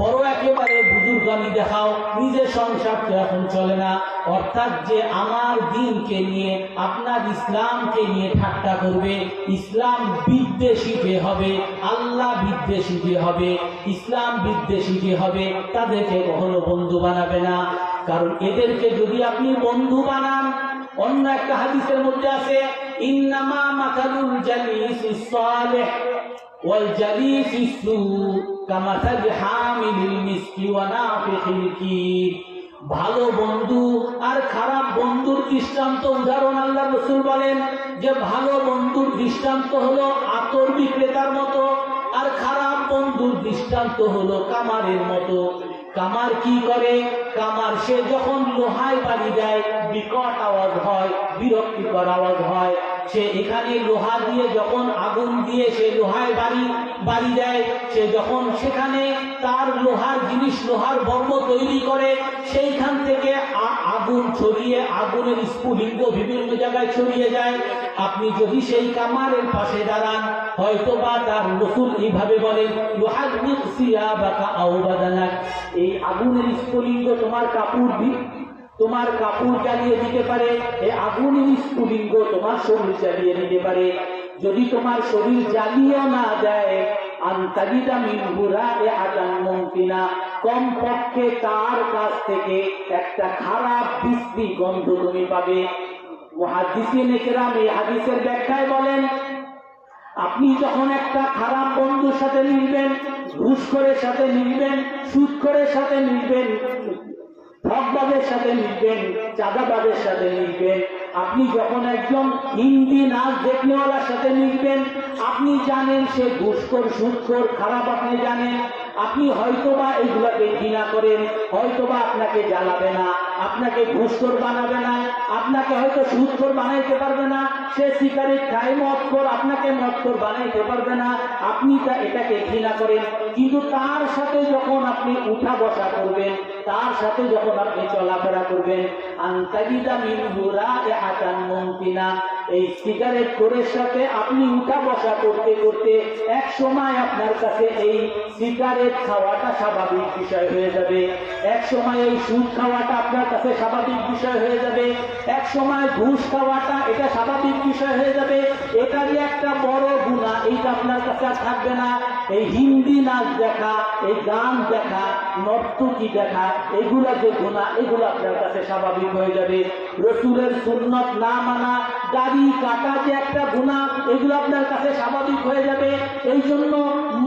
বড় একেবারে বুজুর্গামি দেখাও, নিজের সংসার তো এখন চলে না। অর্থাৎ যে আমার দ্বীনকে নিয়ে, আপনার ইসলামকে নিয়ে ঠাট্টা করবে, ইসলাম বিদ্বেষী যে হবে, আল্লাহ বিদ্বেষী যে হবে, ইসলাম বিদ্বেষী যে হবে, তাদেরকে কখনো বন্ধু বানাবে না। কারণ এদেরকে যদি আপনি বন্ধু বানান, অন্য একটা হাদিসের মধ্যে আছে, ইন্নামা মাসালুল জালিসিস সালিহ ওয়াল জালিসিস সু কামাসালি হামিলিল মিসকি ওয়া নাফিখিল কির। ভালো বন্ধু আর খারাপ বন্ধুর দৃষ্টান্ত, উদাহরণ আল্লাহ রাসূল বলেন যে ভালো বন্ধুর দৃষ্টান্ত হলো আতর বিক্রেতার মতো, আর খারাপ বন্ধুর দৃষ্টান্ত হলো কামারের মতো। কামার কি করে? কামার সে যখন লোহায় বাড়ি দেয় বিকট আওয়াজ হয়, বিরক্তিকর আওয়াজ হয়। সে এখানে লোহা দিয়ে যখন আগুন দিয়ে সে লোহায় বাড়ি দেয়, সে যখন সেখানে তার লোহার জিনিস, লোহার বর্ম তৈরি করে, সেইখান থেকে আগুন ছড়িয়ে, আগুনের স্ফুলিঙ্গ বিভিন্ন জায়গায় ছড়িয়ে যায়। আপনি যদি সেই কামারের পাশে দাঁড়ান, হয়তো বা তার রাসূল এইভাবে বলেন, ইউহাদ্দিক সিয়াবাকা আও বাদানাক, এই আগুনের স্ফুলিঙ্গ তোমার কাপড় জ্বালিয়ে দিতে পারে, এই আগুনের স্ফুলিঙ্গ তোমার শরীর জ্বালিয়ে দিতে পারে। যদি তোমার শরীর জ্বালিয়ে না দেয়, আনতাজিদা মিনহু রাইহাতান মুনতিনা, কমপক্ষে তার কাছ থেকে একটা খারাপ বিশ্রী গন্ধ তুমি পাবে। মুহাদ্দিসিনে কেরাম এই হাদিসের ব্যাখ্যায় বলেন, আপনি যখন একটা খারাপ বন্ধুর সাথে মিলবেন, ঘুষখোরের সাথে মিলবেন, সুদখোরের সাথে মিলবেন, ঠকবাজের সাথে মিলবেন, চাঁদাবাজের সাথে মিলবেন, আপনি যখন একজন হিন্দি নাচ দেখনেওয়ালার সাথে মিলবেন, আপনি জানেন সে ঘুষখোর, সুদখোর, খারাপ, আপনি জানেন, আপনি হয়তোবা এইগুলাকে ঘৃণা করেন, হয়তোবা আপনাকে জ্বালাবে না, আপনাকে ঘুষখোর বানাবে না, আপনাকে হয়তো সুদখোর বানাইতে পারবে না, সে সিগারেট খায়, মদখোর, আপনাকে মদখোর বানাইতে পারবে না, আপনি এটাকে ঘৃণা করেন। কিন্তু তার সাথে যখন আপনি উঠা বসা করবেন, তার সাথে যখন আপনি চলাফেরা করবেন, আনতাজিদা মিনহু রাইহাতান মুনতিনা, এই সিগারেট খোরের সাথে আপনি উঠা বসা করতে করতে এক সময় আপনার কাছে এই সিগারেট খাওয়াটা স্বাভাবিক বিষয় হয়ে যাবে, এক সময় এই সুদ খাওয়াটা আপনার কাছে স্বাভাবিক বিষয় হয়ে যাবে, এক সময় ঘুষ খাওয়াটা এটা স্বাভাবিক বিষয় হয়ে যাবে। এটারই একটা বড় গুনাহ, এইটা আপনার কাছে আর থাকবে না। এই হিন্দি নাচ দেখা, এই গান দেখা, নর্তকী দেখা, এগুলা যে গুনাহ, এগুলো আপনার কাছে স্বাভাবিক হয়ে যাবে। রাসূলের সুন্নাত না মানা, দাড়ি কাটা যে একটা গুনাহ, এগুলো আপনার কাছে স্বাভাবিক হয়ে যাবে। এই জন্য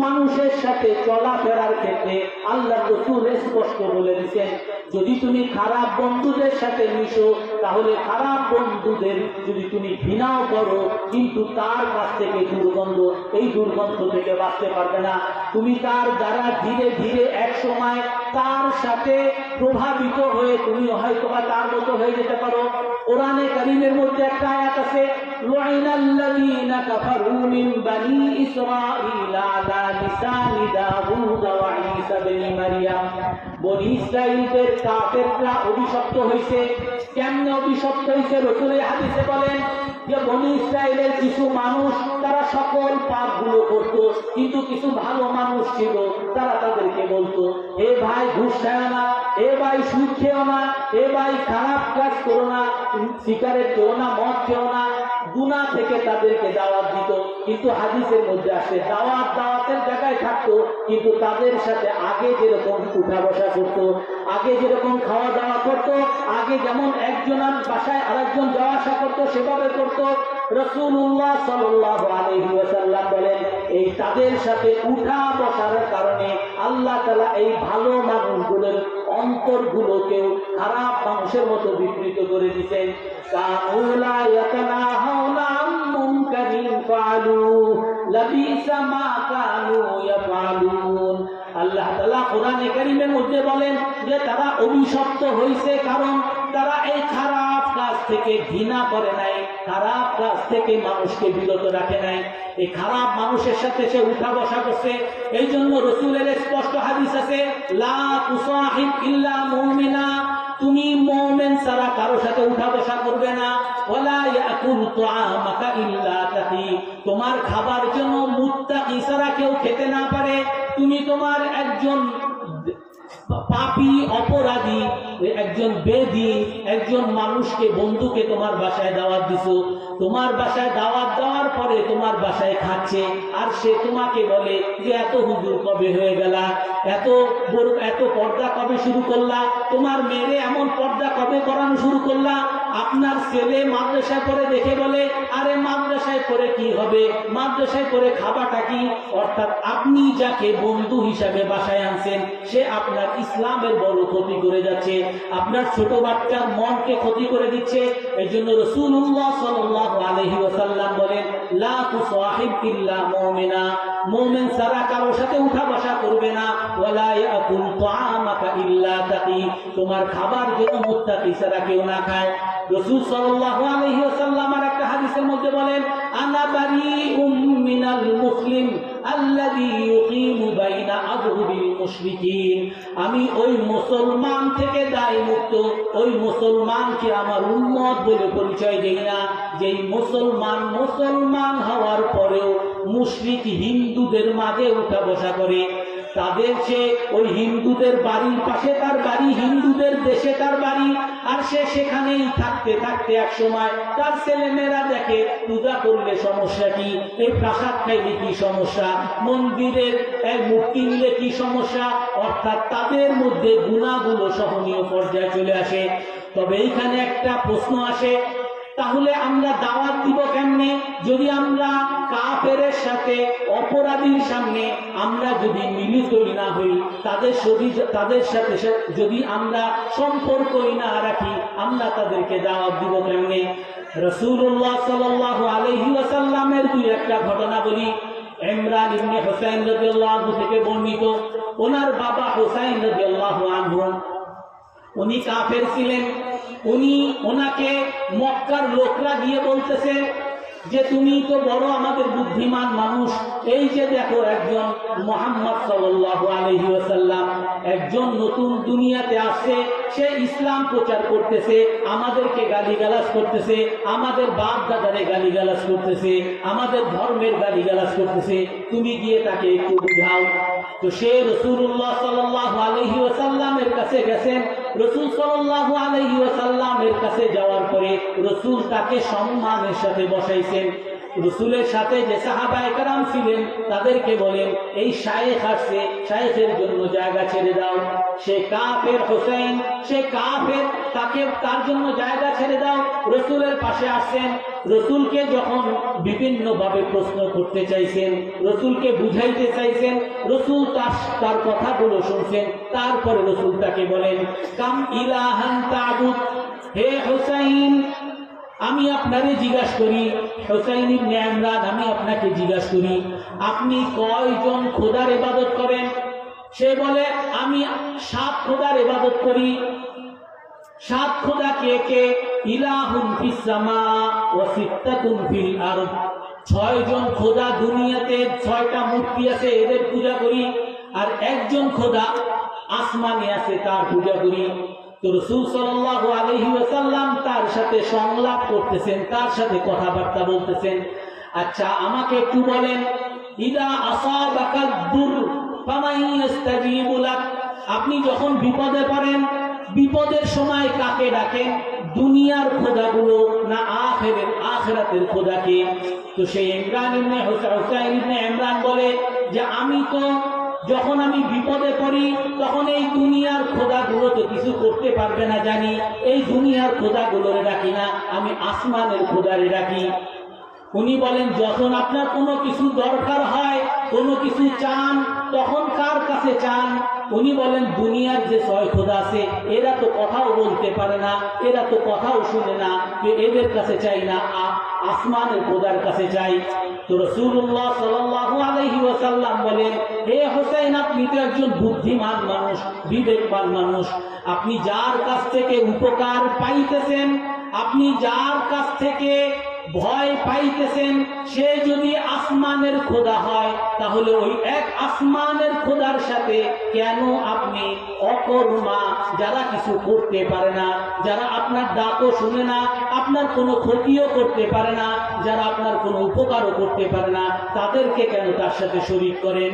মানুষের সাথে চলাফেরার ক্ষেত্রে আল্লাহ রাসূল স্পষ্ট বলে দিয়েছেন, যদি তুমি খারাপ বন্ধুদের সাথে মিশো তাহলে খারাপ বন্ধুদের যদি তুমি ঘৃণাও করো কিন্তু তার কাছ থেকে দুর্গন্ধ, এই দুর্গন্ধ থেকে বাঁচতে পারবে না। তুমি তার দ্বারা ধীরে ধীরে এক সময় তার সাথে প্রভাবিত হয়ে তুমি হয়তো বা তার মতো হয়ে যেতে পারো। কোরআনে কারীমের মধ্যে একটা আয়াত আছে, লুইনাল্লাযীনা কাফারু মিন বানি ইসরাঈলা আলা লিসানি দাউদ ওয়া ঈসা ইবনে মারইয়াম। বনি ইসরাঈলদের কাফেররা অভিশপ্ত হয়েছে। কেমনে অভিশপ্ত হয়েছে? রাসূলের হাদিসে বলেন যে বনি ইসরাঈলের কিছু মানুষ তারা সকল পাপগুলো করত, কিন্তু কিছু ভালো মানুষ ছিল, তারা তাদেরকে বলতো, এ ভাই ঘুষ খাও না, এ ভাই সুদ খেও না, এ ভাই খারাপ কাজ করো না, সিগারেট খেও না, মদ খেও না, গুনাহ থেকে তাদেরকে দাওয়াত দিত। কিন্তু হাদিসের মধ্যে আসে দাওয়াতের জায়গায় থাকতো, কিন্তু তাদের সাথে আগে যেরকম উঠা বসা করতো, আগে যেরকম খাওয়া দাওয়া করতো, আগে যেমন একজনের বাসায় আরেকজন যাওয়া আসা করতো সেভাবে করতো। রাসূলুল্লাহ সাল্লাল্লাহু আলাইহি ওয়াসাল্লাম বলেন, এই তাদের সাথে উঠা বসার কারণে আল্লাহ তাআলা এই ভালো মানুষগুলোর অন্তরগুলোকেও খারাপ মানুষের মতো বিকৃত করে দিয়েছেন। কানু লা ইয়াতানাহাউনা আন মুনকারিন ফাআলু লাবিসা মা কানু ইয়াফআলুন। আল্লাহ তাআলা কোরআনে কারীমের মধ্যে বলেন যে তারা অভিশপ্ত হয়েছে, কারণ তারা এই খারাপ কাজ থেকে ঘৃণা করে নাই, খারাপ কাজ থেকে মানুষকে বিরত রাখে নাই, এই খারাপ মানুষের সাথে সে উঠা বসা করছে। এই জন্য রাসূলের স্পষ্ট হাদিস আছে, লা তুসাহিব ইল্লা মুমিনা, তুমি মুমিন ছাড়া কারো সাথে উঠা বসা করবে না। ওয়ালা ইয়াকুল তুআমাকা ইল্লা তাকি, তোমার খাবার জন্য মুত্তাকি ছাড়া কেউ খেতে না পারে। তুমি তোমার একজন পাপী, অপরাধী, একজন বেদী, একজন মানুষকে, বন্ধুকে তোমার বাসায় দাওয়াত দিছো, তোমার বাসায় দাওয়াত দেওয়ার পরে তোমার বাসায় খাচ্ছে, আর সে তোমাকে বলে যে এত হুজুর কবে হয়ে গেলা, এত পর্দা কবে শুরু করলা, তোমার মেয়েরে এমন পর্দা কবে করানো শুরু করলা। আপনার ছেলে মাদ্রাসায় পড়ে দেখে বলে, আরে মাদ্রাসায় পড়ে কি হবে, মাদ্রাসায় পড়ে খাবাটা কি। অর্থাৎ আপনি যাকে বন্ধু হিসাবে বাসায় আনছেন সে আপনার ইসলামের বড় ক্ষতি করে যাচ্ছে, আপনার ছোট বাচ্চার মনকে ক্ষতি করে দিচ্ছে। এই জন্য রাসূলুল্লাহ সাল্লাল্লাহু আলাইহি ওয়াসাল্লাম বলেন, লা তুসাহিব ইল্লা মুমিনা, মুমিন ছাড়া কারো সাথে উঠা বসা করবে না। ওয়ালা ইয়াকুল তুআমাকা ইল্লা তাকি, তোমার খাবার যেন মুত্তাকি ছাড়া কেউ না খায়। রাসূল সাল্লাল্লাহু আলাইহি ওয়াসাল্লাম আর একটা হাদিসের মধ্যে বলেন, আনা বারিউম মিনাল মুসলিম আল্লাযী ইউকিমু বাইনা আযহুরিল মুশরিকিন, আমি ওই মুসলমান থেকে দায় মুক্ত, ওই মুসলমানকে আমার উম্মত বলে পরিচয় দেই না, যেই মুসলমান হওয়ার পরেও মুশরিক হিন্দুদের মাঝে উঠা বসা করে। তাদের সে ওই হিন্দুদের বাড়ির পাশে তার বাড়ি, হিন্দুদের দেশে তার বাড়ি, আর সে সেখানেই থাকতে থাকতে এক সময় তার ছেলেমেয়েরা দেখে পূজা করলে সমস্যা কি, এই প্রসাদ খাইলে কি সমস্যা, মন্দিরের মূর্তি নিলে কি সমস্যা। অর্থাৎ তাদের মধ্যে গুনাহগুলো সহনীয় পর্যায়ে চলে আসে। তবে এইখানে একটা প্রশ্ন আসে, তাহলে আমরা দাওয়াত দিব কেমনে? যদি আমরা কাফেরের সাথে, অপরাধীর সামনে আমরা যদি মিলিতই না হই, তাদের সাথে যদি আমরা সম্পর্কই না রাখি, আমরা তাদেরকে দাওয়াত দিব কেমনে? রাসূলুল্লাহ সাল্লাল্লাহু আলাইহি ওয়াসাল্লামের দুই একটা ঘটনা বলি। ইমরান ইবনে হুসাইন রাদিয়াল্লাহু আনহু থেকে বর্ণিত, ওনার বাবা হুসাইন রাদিয়াল্লাহু আনহু উনি কাফের ছিলেন। ওনাকে মক্কার লোকরা গিয়ে বলতেছে যে তুমি তো বড় আমাদের বুদ্ধিমান মানুষ, এই যে দেখো একজন মুহাম্মদ সাল্লাল্লাহু আলাইহি ওয়াসাল্লাম একজন নতুন দুনিয়াতে আসছে, সে ইসলাম প্রচার করতেছে, আমাদেরকে গালিগালাজ করতেছে, আমাদের বাপ দাদারে গালিগালাজ করতেছে, আমাদের ধর্মের গালিগালাজ করতেছে, তুমি গিয়ে তাকে একটু বুঝাও। তো সে রাসূলুল্লাহ সাল্লাল্লাহু আলাইহি ওয়াসাল্লামের কাছে গেছেন। রাসূল সাল্লাল্লাহু আলাইহি ওয়াসাল্লামের কাছে যাওয়ার পরে রাসূল তাকে সম্মানের সাথে বসাইছেন। রসুলের সাথে যে সাহাবায়ে কেরাম ছিলেন তাদেরকে বলেন, এই শায়েখ আসছে, শায়েখের জন্য জায়গা ছেড়ে দাও। সে কাফের, হোসেন সে কাফের, তার জন্য জায়গা ছেড়ে দাও। রসুলের পাশে আসছেন, রসুলকে যখন বিভিন্ন ভাবে প্রশ্ন করতে চাইছেন, রসুলকে বুঝাইতে চাইছেন, রসুল তার কথাগুলো শুনছেন। তারপরে রসুল তাকে বলেন, কাম ইলাহান তা'বুদ, হে হুসাইন আমি আপনারে জিজ্ঞাসা করি, হুসাইন ইবনে ইমরান আমি আপনাকে জিজ্ঞাসা করি, আপনি কয়জন খোদার ইবাদত করেন? সে বলে, আমি 7 খোদার ইবাদত করি। 7 খোদা কে কে? ইলাহুন ফিস সামা ওয়া সিত্তাতুন ফিল আরদ, 6 জন খোদা দুনিয়াতে, 6টা মূর্তি আছে এদের পূজা করি, আর একজন খোদা আসমানে আছে তার পূজা করি। তো রাসূল সাল্লাল্লাহু আলাইহি ওয়াসাল্লাম তার সাথে সংলাপ করতেছেন, তার সাথে কথাবার্তা বলতেছেন। আচ্ছা আমাকে একটু বলেন, ইদা আসাবাকা দুর ফামান ইস্তাজিবু লাক, আপনি যখন বিপদে পড়েন, বিপদের সময় কাকে ডাকেন? দুনিয়ার খোদাগুলো না আখিরাতের খোদাকে? তো সেই ইমরান ইবনে হুসাইন ইবনে ইমরান বলে যে আমি তো যখন আমি বিপদে পড়ি তখন এই দুনিয়ার খোদাগুলো তো কিছু করতে পারবে না জানি, এই দুনিয়ার খোদাগুলোরে ডাকি না, আমি আসমানের খোদারে ডাকি। উনি বলেন, যখন আপনার কোনো কিছু দরকার হয়, কোনো কিছু চান, তখন কার কাছে চান? উনি বলেন, দুনিয়ার যে 6 খোদা আছে এরা তো কথাও বলতে পারে না, এরা তো কথাও শুনে না, এদের কাছে চাই না, আসমানের খোদার কাছে চাই। তো রাসূলুল্লাহ সাল্লাল্লাহু আলাইহি ওয়াসাল্লাম বলেন, হে হোসেন আপনি তো একজন বুদ্ধিমান মানুষ, বিবেকবান মানুষ, আপনি যার কাছ থেকে উপকার পাইতেছেন, আপনি যার কাছ থেকে ভয় পাইতেছেন, সে যদি আসমানের খোদা হয়, তাহলে ওই এক আসমানের খোদার সাথে কেন আপনি অকর্মা, যারা কিছু করতে পারে না, যারা আপনার ডাকও শুনে না, আপনার কোনো ক্ষতিও করতে পারে না, যারা আপনার কোনো উপকারও করতে পারে না, তাদেরকে কেন তার সাথে শরীক করেন?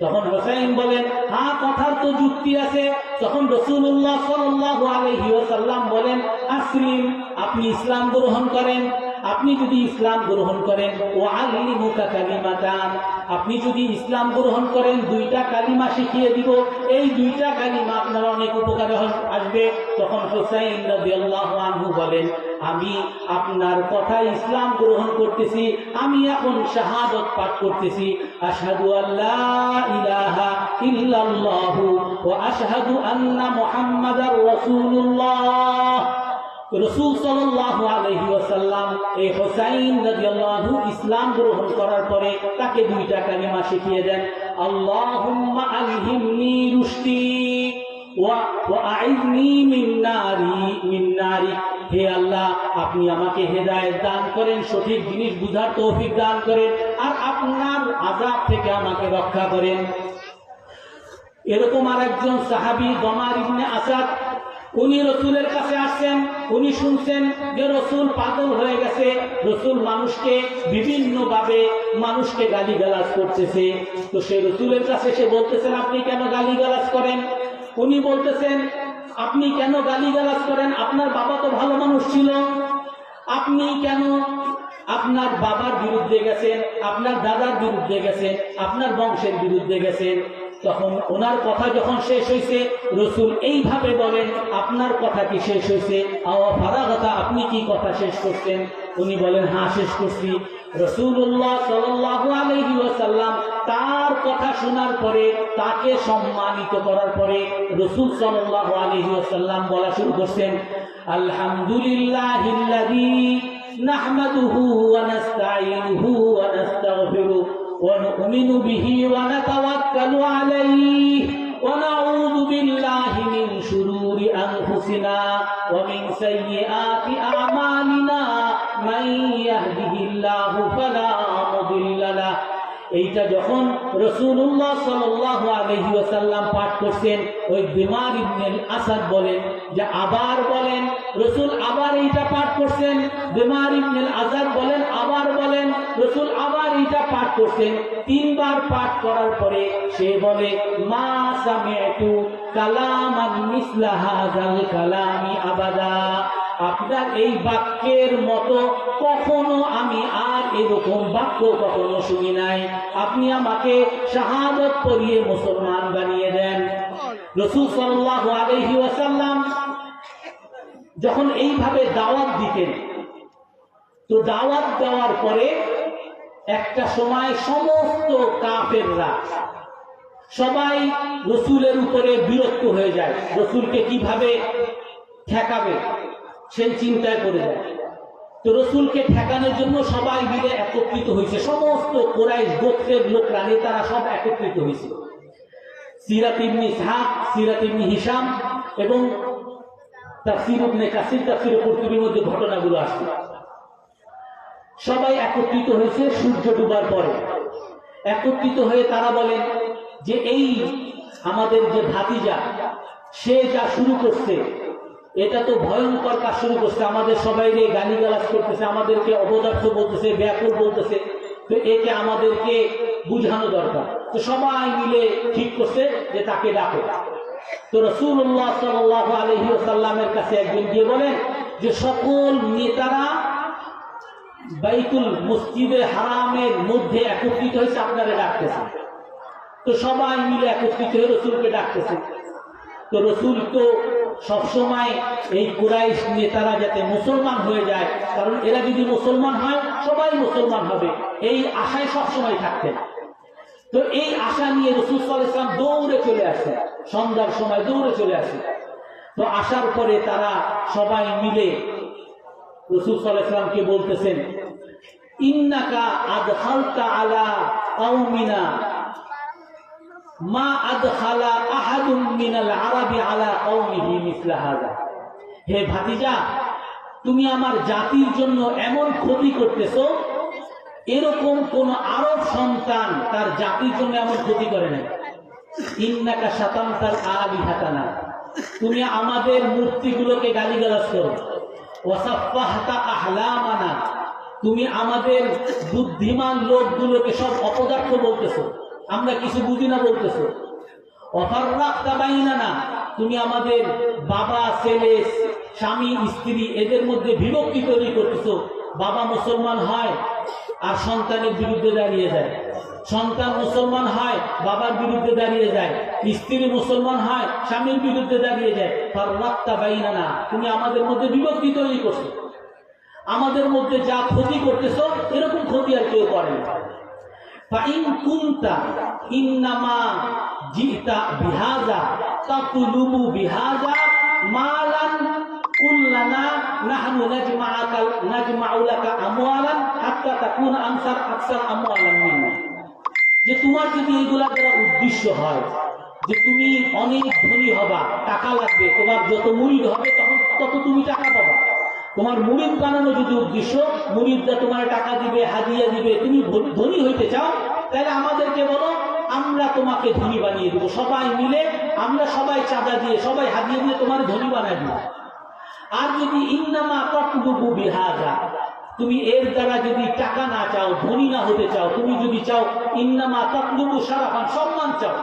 তখন হোসেন বলেন, হ্যাঁ কথার তো যুক্তি আছে। তখন রাসূলুল্লাহ সাল্লাল্লাহু আলাইহি ওয়াসাল্লাম বলেন, আসলিম, আপনি ইসলাম গ্রহণ করেন। আপনি যদি ইসলাম গ্রহণ করেন, ওয়াল্লিমুকা কালিমাতান, আপনি যদি ইসলাম গ্রহণ করেন 2টা কালিমা শিখিয়ে দিব, এই 2টা কালিমা আপনার অনেক উপকারে আসবে। তখন হুসাইন রাদিয়াল্লাহু আনহু বলেন, আমি আপনার কথা ইসলাম গ্রহণ করতেছি, আমি এখন শাহাদাত পাঠ করতেছি, আশহাদু আল্লা ইলাহা ইল্লাল্লাহু ওয়া আশহাদু আন্না মুহাম্মাদার রাসূলুল্লাহ। রাসূল সাল্লাল্লাহু আলাইহি ওয়াসাল্লাম এই হুসাইন রাদিয়াল্লাহু আনহু ইসলাম গ্রহণ করার পরে তাকে 2টা কালিমা শিখিয়ে দেন, আল্লাহুম্মা আলহিমনি রুশদি ওয়া আইযনি মিন নারি, হে আল্লাহ আপনি আমাকে হেদায়েত দান করেন, সঠিক জিনিস বুঝার তৌফিক দান করেন, আর আপনার আযাব থেকে আমাকে রক্ষা করেন। এরকম আরেকজন সাহাবী দমার ইবনে আসাদ, উনি রসুলের কাছে আসছেন, উনি শুনছেন যে রসুল পাগল হয়ে গেছে, রসুল মানুষকে বিভিন্ন ভাবে মানুষকে গালিগালাজ করতেছে। তো সে রসুলের কাছে সে বলতেছেন, আপনি কেন গালিগালাজ করেন? উনি বলতেছেন, আপনি কেন গালিগালাজ করেন? আপনার বাবা তো ভালো মানুষ ছিল, আপনি কেন আপনার বাবার বিরুদ্ধে গেছেন, আপনার দাদার বিরুদ্ধে গেছেন, আপনার বংশের বিরুদ্ধে গেছেন? তখন ওনার কথা যখন শেষ হয়েছে, রসুল এইভাবে বলেন, আপনার কথা কি শেষ হয়েছে? ফারাগাতা, আপনি কি কথা শেষ করছেন? উনি বলেন, হ্যাঁ শেষ করছি। রাসূলুল্লাহ সাল্লাল্লাহু আলাইহি ওয়াসাল্লাম তার কথা শোনার পরে, তাকে সম্মানিত করার পরে রাসূল সাল্লাল্লাহু আলাইহি ওয়াসাল্লাম বলা শুরু করছেন, আলহামদুলিল্লাহিল্লাযী নাহমাদুহু ওয়া নাস্তাঈনুহু ওয়া নাস্তাগফিরুহু ونؤمن به ونتوكل عليه ونعوذ بالله من شرور أنفسنا ومن سيئات أعمالنا من يهده الله فلا مضل له। এইটা যখন রাসূলুল্লাহ সাল্লাল্লাহু আলাইহি ওয়াসাল্লাম পাঠ করছেন, ওই দিমার ইবনে আসাদ বলেন যে আবার বলেন, রাসূল আবার এইটা পাঠ করছেন, দিমার ইবনে আসাদ বলেন আবার বলেন, রাসূল আবার এইটা পাঠ করছেন। 3 বার পাঠ করার পরে সে বলে, মা সামি'তু কালামান মিসলা হাযাল কালামি আবাদা, আপনার এই বাক্যের মতো কখনো আমি আর এরকম বাক্য কখনো শুনি নাই, আপনি আমাকে শাহাদত পড়িয়ে মুসলমান বানিয়ে দেন। রাসূল সাল্লাল্লাহু আলাইহি ওয়াসাল্লাম যখন এইভাবে দাওয়াত দিতেন, তো দাওয়াত দেওয়ার পরে একটা সময় সমস্ত কাফেররা সবাই রসুলের উপরে বিরক্ত হয়ে যায়, রসুলকে কিভাবে ঠেকাবে সেই চিন্তায় পড়ে যায়। তো রসুলকে ঠেকানোর জন্য সবাই মিলে একত্রিত হয়েছে, সমস্ত কুরাইশ গোত্রের লোকরা, নেতারা সব একত্রিত হয়েছে। সিরাত ইবনে ইসহাক, সিরাত ইবনে হিশাম এবং তাফসীর ইবনে কাসির, তাফসীর কুরতুবীর মধ্যে ঘটনাগুলো আসছে। সবাই একত্রিত হয়েছে সূর্য ডুবার পরে। একত্রিত হয়ে তারা বলেন যে এই আমাদের যে ভাতিজা, সে যা শুরু করছে এটা তো ভয়ঙ্কর কাজ শুরু করছে, আমাদের সবাইকে গালিগালাজ করতেছে, আমাদেরকে অপদার্থ বলতেছে, ব্যাকুল বলতেছে, তো একে আমাদেরকে বুঝানো দরকার। তো সবাই মিলে ঠিক করছে যে তাকে ডাকে। তো রাসূলুল্লাহ সাল্লাল্লাহু আলাইহি ওয়াসাল্লামের কাছে একদিন গিয়ে বলেন যে সকল নেতারা বাইতুল মসজিদে হারামের মধ্যে একত্রিত হয়েছে, আপনারা ডাকতেছে। তো সবাই মিলে একত্রিত হয়ে রসুলকে ডাকতেছে। তো রসুল তো সবসময় এই কুরাইশ নেতারা যাতে মুসলমান হয়ে যায়, কারণ এরা যদি মুসলমান হয় সবাই মুসলমান হবে, এই আশায় সবসময় থাকতেন। তো এই আশা নিয়ে রাসূল সাল্লাল্লাহু আলাইহি ওয়াসাল্লাম দৌড়ে চলে আসে, সন্ধ্যার সময় দৌড়ে চলে আসে। তো আসার পরে তারা সবাই মিলে রাসূল সাল্লাল্লাহু আলাইহি ওয়াসাল্লামকে বলতেছেন, ইন্নাকা আদখালতা আলা কওমিনা মা আদখালা আহাদুম মিনাল আরাবি আলা কওমিহি মিসলা হাযা। হে ভাতিজা, তুমি আমার জাতির জন্য এমন ক্ষতি করতেছো, এরকম কোন আরব সন্তান তার জাতির জন্য এমন ক্ষতি করে নাই। ইন্নাকা শাতামতাল আলিহাতানা, তুমি আমাদের মূর্তিগুলোকে গালিগালাজ করো। ওয়াসাফফাহতা আহলামানা, তুমি আমাদের বুদ্ধিমান লোকগুলোকে সব অপদার্থ বলতেছো, আমরা কিছু বুঝি না বলতেছো। ওয়াফাররাকতা বাইনানা, তুমি আমাদের বাবা ছেলে, স্বামী স্ত্রী এদের মধ্যে বিভক্তি তৈরি করতেছো। বাবা মুসলমান হয় আর সন্তানের বিরুদ্ধে দাঁড়িয়ে যায়, সন্তান মুসলমান হয় বাবার বিরুদ্ধে দাঁড়িয়ে যায়, স্ত্রী মুসলমান হয় স্বামীর বিরুদ্ধে দাঁড়িয়ে যায়। ফাররাকতা বাইনানা, তুমি আমাদের মধ্যে বিভক্তি তৈরি করছো, আমাদের মধ্যে যা ক্ষতি করতেছো এরকম ক্ষতি আর কেউ করে না। ফাইন কুনতা ইন্নামা জিতা বিহাজা তাতুলুবু বিহাজা মালান কুল্লানা নাহনু নাজমাউ লাকা আমওয়ালান হাত্তা তাকুনা আকসার আমওয়ালান মিন্না। যে তোমার যদি এইগুলা দ্বারা উদ্দেশ্য হয় যে তুমি অনেক ধনী হবা, টাকা লাগবে, তোমার যত মুরিদ হবে তখন তত তুমি টাকা পাবা, তোমার মুরিদ বানানো যদি উদ্দেশ্য, মুরিদরা তোমার টাকা দিবে, হাদিয়া দিবে, তুমি ধনী হইতে চাও, তাহলে আমাদেরকে বলো, আমরা তোমাকে ধনী বানিয়ে দেবো। সবাই মিলে আমরা সবাই চাঁদা দিয়ে, সবাই হাদিয়া দিয়ে তোমার ধনী বানাই দিব। আর যদি ইন্নামা তাতলুবু বিহাজা, তুমি এর দ্বারা যদি টাকা না চাও, ধনী না হতে চাও, তুমি যদি চাও ইন্নামা তাতলুবু শারাফান, সম্মান চাও,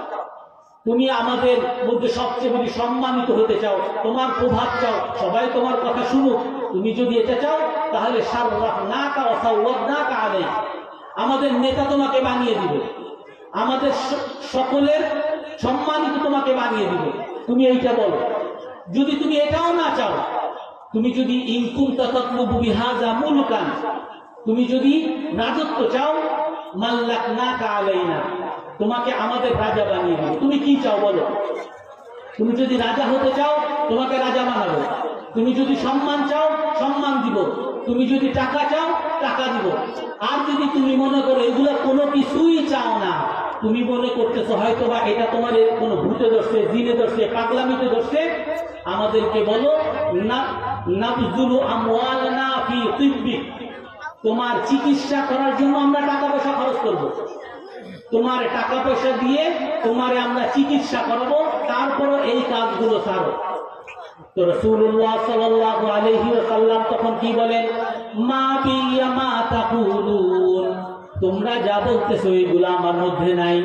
তুমি আমাদের মধ্যে সবচেয়ে বেশি সম্মানিত হতে চাও, তোমার প্রভাব চাও, সবাই তোমার কথা শুনুক, তুমি যদি এটা চাও তাহলে শাররাফনাকা ওয়া সাওয়াদনাকা আলাইহি, আমাদের নেতা তোমাকে বানিয়ে দিবে, আমাদের সকলের সম্মানিত তোমাকে বানিয়ে দিবে। তুমি এইটা বলো। যদি তুমি এটাও না চাও, তুমি যদি ইনকুনতা তাতলুবু বিহাযা মুলকান, তুমি যদি রাজত্ব চাও, মাল্লাকনাকা আলাইনা, তোমাকে আমাদের রাজা বানিয়ে দেবো। তুমি কি চাও বলো? তুমি যদি রাজা হতে চাও তোমাকে রাজা বানাবো, তুমি যদি সম্মান চাও সম্মান দিব, তুমি যদি টাকা চাও টাকা দিব। আর যদি তুমি মনে করো এগুলো কোনো কিছুই চাও না, তুমি মনে করতেছো হয়তো বা এটা তোমার কোনো ভূতে ধরছে, জিনে ধরছে, পাগলামিতে ধরছে, আমাদেরকে বলো না নাবযুলু আমওয়ালানা ফি তিব্বি, তোমার চিকিৎসা করার জন্য আমরা টাকা পয়সা খরচ করব, তোমার টাকা পয়সা দিয়ে তোমারে আমরা চিকিৎসা করাবো, তারপরও এই কাজগুলো ছাড়ো। তো রাসূলুল্লাহ সাল্লাল্লাহু আলাইহি ওয়াসাল্লাম তখন কি বলেন, মা বিয়া মা তাকুলুন, তোমরা যা বলতেছো এগুলো আমার মধ্যে নাই।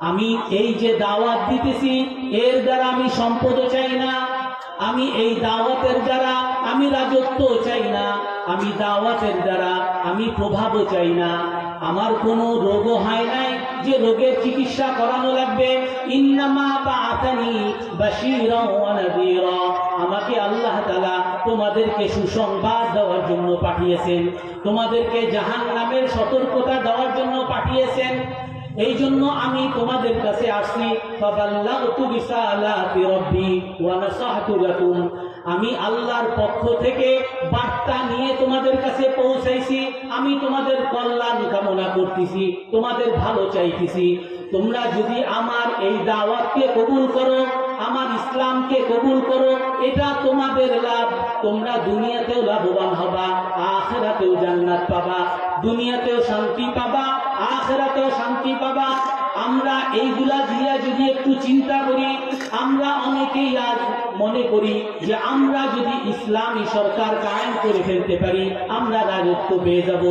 আমি এই যে দাওয়াত দিতেছি এর দ্বারা আমি সম্পদ চাই না, আমি এই দাওয়াতের দ্বারা আমি রাজত্ব চাই না, আমি দাওয়াতের দ্বারা আমি প্রভাবও চাই না। আমার কোনো রোগও হয় নাই যে রোগের চিকিৎসা করানো লাগবে। ইন্নামা বাআতানি বাশীরা ওয়া নাযীরা, আমাকে আল্লাহ তাআলা তোমাদেরকে সুসংবাদ দেওয়ার জন্য পাঠিয়েছেন, তোমাদেরকে জাহান্নামের সতর্কতা দেওয়ার জন্য পাঠিয়েছেন। এই জন্য আমি তোমাদের কাছে আসছি। ফাবাল্লাগতু রিসালাতি রাব্বি ওয়া নাসাহতু লাকুম, আমি আল্লাহর পক্ষ থেকে বার্তা নিয়ে তোমাদের কাছে পৌঁছাইছি। আমি তোমাদের কল্যাণ কামনা করতেছি, তোমাদের ভালো চাইতেছি। তোমরা যদি আমার এই দাওয়াতকে কবুল করো, আমার ইসলামকে কবুল করো, এটা তোমাদের লাভ। তোমরা দুনিয়াতেও লাভবান হবা, আখিরাতেও জান্নাত পাবা। দুনিয়াতেও শান্তি পাবা, আখিরাতেও শান্তি পাবা। আমরা এইগুলা দিয়ে যদি একটু চিন্তা করি, আমরা অনেকেই আজ মনে করি যে আমরা যদি ইসলামী সরকার কায়েম করে ফেলতে পারি আমরা রাজত্ব পেয়ে যাব।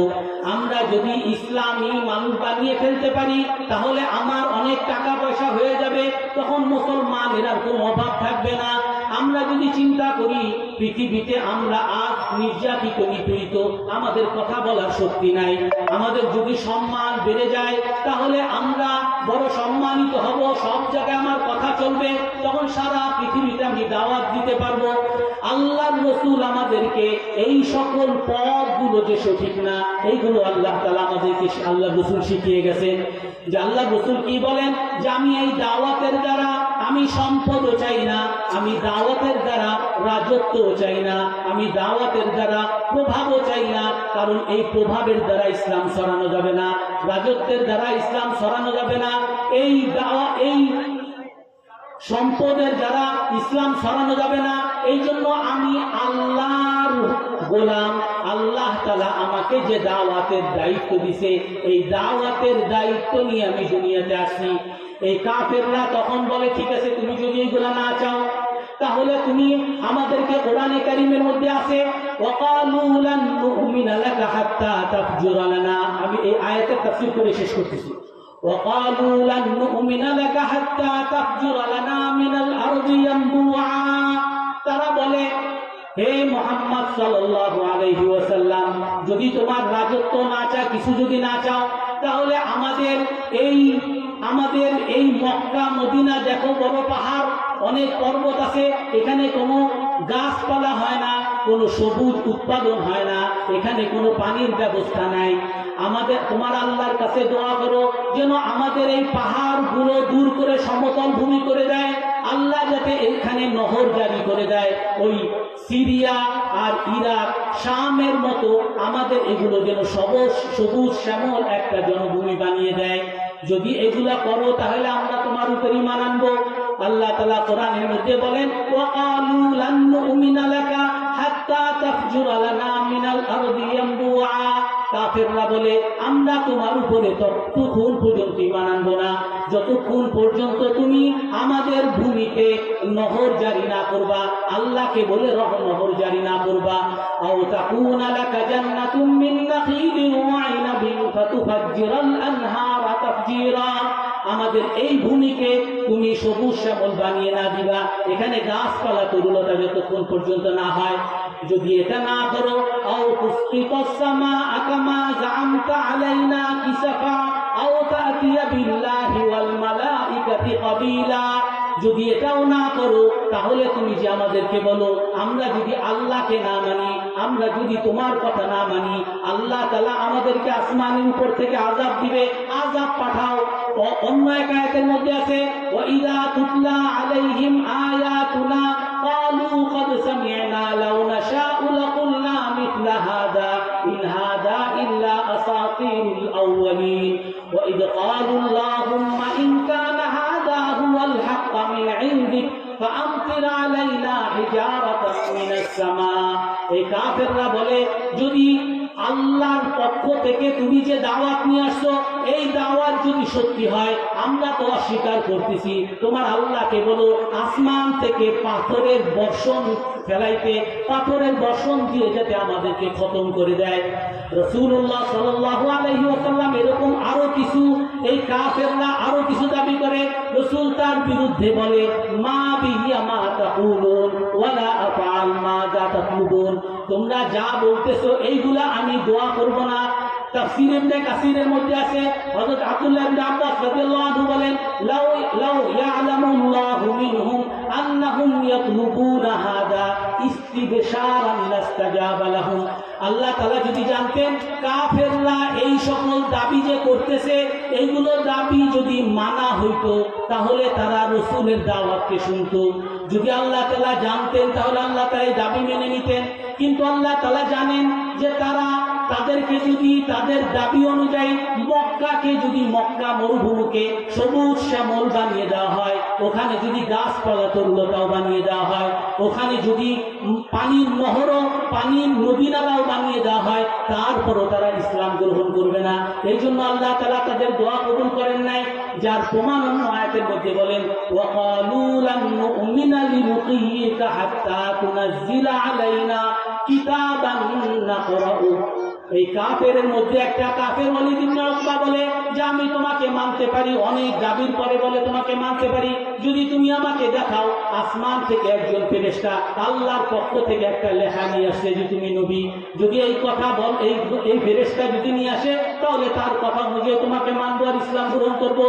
আমরা যদি ইসলামী মানুষ বানিয়ে ফেলতে পারি তাহলে আমার অনেক টাকা পয়সা হয়ে যাবে, তখন মুসলমানেরা কোনো অভাব থাকবে না। আমরা যদি চিন্তা করি পৃথিবীতে আমরা আজ নির্যাতিত নিপীড়িত, আমাদের কথা বলার শক্তি নাই, আমাদের যদি সম্মান বেড়ে যায় তাহলে আমরা বড় সম্মানিত হব, সব জায়গায় আমার কথা চলবে, তখন সারা পৃথিবীতে আমি দাওয়াত দিতে পারবো। আল্লাহর রাসূল আমাদেরকে এই সকল পথগুলো যে সঠিক না, এইগুলো আল্লাহ তাআলা আমাদেরকে আল্লাহর রাসূল শিখিয়ে গেছেন। যে আল্লাহর রাসূল কি বলেন যে আমি এই দাওয়াতের দ্বারা আমি সম্পদও চাই না, আমি দাওয়াতের দ্বারা রাজত্বও চাই না, আমি দাওয়াতের দ্বারা প্রভাবও চাই না। কারণ এই প্রভাবের দ্বারা ইসলাম ছড়ানো যাবে না, রাজত্বের দ্বারা ইসলাম ছড়ানো যাবে না, এই সম্পদের দ্বারা ইসলাম ছড়ানো যাবে না। এই জন্য আমি আল্লাহর গোলাম, আল্লাহ তাআলা আমাকে যে দাওয়াতের দায়িত্ব দিছে এই দাওয়াতের দায়িত্ব নিয়ে আমি দুনিয়াতে আসি। এই কাফেররা তখন বলে ঠিক আছে তুমি যদি এইগুলা না চাও তাহলে তুমি আমাদেরকে কোরআনে কারীমের মধ্যে আছে ওয়াকালু লান নুমিনা লাকা হাত্তা তাফজুরা লানা, আমি এই আয়াতের তাফসীর করে শেষ করতেছি। وقالوا لن نؤمن لك حتى تفجر لنا من الأرض ينبوعا, তারা বলে হে মুহাম্মদ সাল্লাল্লাহু আলাইহি ওয়াসাল্লাম যদি তোমার রাজত্ব না চাও, কিছু যদি না চাও তাহলে আমাদের এই মক্কা মদিনা দেখো বড় পাহাড়, অনেক পর্বত আছে, এখানে কোনো গাছপালা হয় না, কোনো সবুজ উৎপাদন হয় না, এখানে কোনো পানির ব্যবস্থা নাই। আমাদের তোমার আল্লাহর কাছে দোয়া করো যেন আমাদের এই পাহাড়গুলো দূর করে সমতল ভূমি করে দেয়, আল্লাহ যাতে এখানে নহর জারি করে দেয়, ওই সিরিয়া আর ইরাক শামের মতো আমাদের এগুলো যেন সবুজ শ্যামল একটা জনভূমি বানিয়ে দেয়। যদি এগুলা করো তাহলে আমরা তোমার উপর ঈমান আনবো। আল্লাহ তাআলা কোরআনের মধ্যে বলেন ওয়াকালু লান নুমিনা লাকা হাত্তা তাফজুরা লানা মিনাল আরদি ইয়ানবুআ, কাফেররা বলে আমরা তোমার উপরে ততক্ষণ পর্যন্ত ঈমান আনবো না যতক্ষণ পর্যন্ত তুমি আমাদের ভূমিতে নহর জারি না করবা, আল্লাহকে বলে নহর জারি না করবা। আও তাকুনা লাকা জান্নাতুম মিন নাখীলিন ওয়া ইনাবিন ফাতুফাজ্জিরাল আনহারা তাফজীরা, আমাদের এই ভূমিকে তুমি সবুজ শ্যামল বানিয়ে না দিবা, এখানে গাছপালা তরুলতা যতক্ষণ পর্যন্ত না হয়। যদি এটা না করো আও তুসকিতাস সামাআ কামা জাআমতা আলাইনা কিসাফা আও তাতিয়া বিল্লাহি ওয়াল মালাইকাতি ক্বাবিলা, যদি এটাও না করো তাহলে তুমি যে আমাদেরকে বলো আমরা যদি আল্লাহকে না মানি, আমরা যদি তোমার কথা না মানি, আল্লাহ তাআলা আমাদেরকে আসমানের উপর থেকে আযাব দিবে, আযাব পাঠাও। অন্য এক আয়াতের মধ্যে আছে ওয়াইদা তুতলা আলাইহিম আয়াতুনা ক্বালু ক্বাদ সামি'না লাউ নাশাউ লাকুলনা মিথলা হাদা ইন হাদা ইল্লা আসাতিরুল আউয়ালিন ওয়াইদ ক্বালু আল্লাহুম্মা ইন কানা হাদা হুয়াল হাক্ক মিন ইনদিক ফাআমতির আলাইনা হিজারাতান মিনাস সামা। এই কাফেররা বলে যদি আল্লাহর পক্ষ থেকে তুমি যে দাওয়াত নিয়ে আসছো, এই দাওয়াত যদি সত্যি হয়, আমরা তো অস্বীকার করতেছি, তোমার আল্লাহকে বলো আসমান থেকে পাথরের বর্ষণ ফেলাইতে, পাথরের বর্ষণ দিয়ে যাতে আমাদেরকে খতম করে দেয়। রাসূলুল্লাহ সাল্লাল্লাহু আলাইহি ওয়াসাল্লাম এরকম আরো কিছু, এই কাফেররা আরো কিছু দাবি করে। রাসূল তার বিরুদ্ধে বলে, মা বিহিয়া মা তাকুলুন ওয়ালা আফআল মা যা তাকুলুন, তোমরা যা বলতেছো এইগুলা আমি দোয়া করব না। তাফসীর ইবনে কাসিরের মধ্যে আছে, হযরত আব্দুল্লাহ ইবনে আব্বাস রাদিয়াল্লাহু আনহু বলেন, লাউ ইয়ালামুল্লাহু মিনহুম আন্নাহুম ইয়াতলুবুনা হাদা ইস্তিবশারান লাস্তাজাবা লাহুম, আল্লাহ তাআলা যদি জানতেন কাফেররা এই সকল দাবি যে করতেছে, এইগুলো দাবি যদি মানা হইতো তাহলে তারা রাসূলের দাওয়াতকে শুনতো। যদি আল্লাহ তাআলা জানতেন তাহলে আল্লাহ তাআলা এই দাবি মেনে নিতেন। কিন্তু আল্লাহ তাআলা জানেন যে তাদেরকে যদি তাদের দাবি অনুযায়ী মক্কাকে যদি মক্কা মরুভূমিকে সবুজ শ্যামল বানিয়ে দেওয়া হয়, ওখানে যদি গাছপালা তরুলতাও বানিয়ে দেওয়া হয়, ওখানে যদি পানির নহর পানির নদী নালাও বানিয়ে দেওয়া হয়, তারপরও তারা ইসলাম গ্রহণ করবে না। এই জন্য আল্লাহ তাআলা তাদের দোয়া কবুল করেন নাই। যার প্রমাণ অন্য আয়াতের মধ্যে বলেন, ওয়াকালু লান নুমিনা লিরুকিয়িকা হাত্তা তুনাজ্জিলা আলাইনা কিতাবান নাকরাউ। এই কাফেরের মধ্যে একটা কাফের ওয়ালিদ ইবনে উকবা বলে যে আমি তোমাকে মানতে পারি, অনেক দাবির পরে বলে তোমাকে মানতে পারি যদি তুমি আমাকে দেখাও আসমান থেকে একজন ফেরেশতা আল্লাহর পক্ষ থেকে একটা লেখা নিয়ে আসে যে তুমি নবী। যদি এই কথা বল, এই ফেরেশতা যদি নিয়ে আসে তাহলে তার কথা বুঝে তোমাকে মানবো আর ইসলাম গ্রহণ করবো।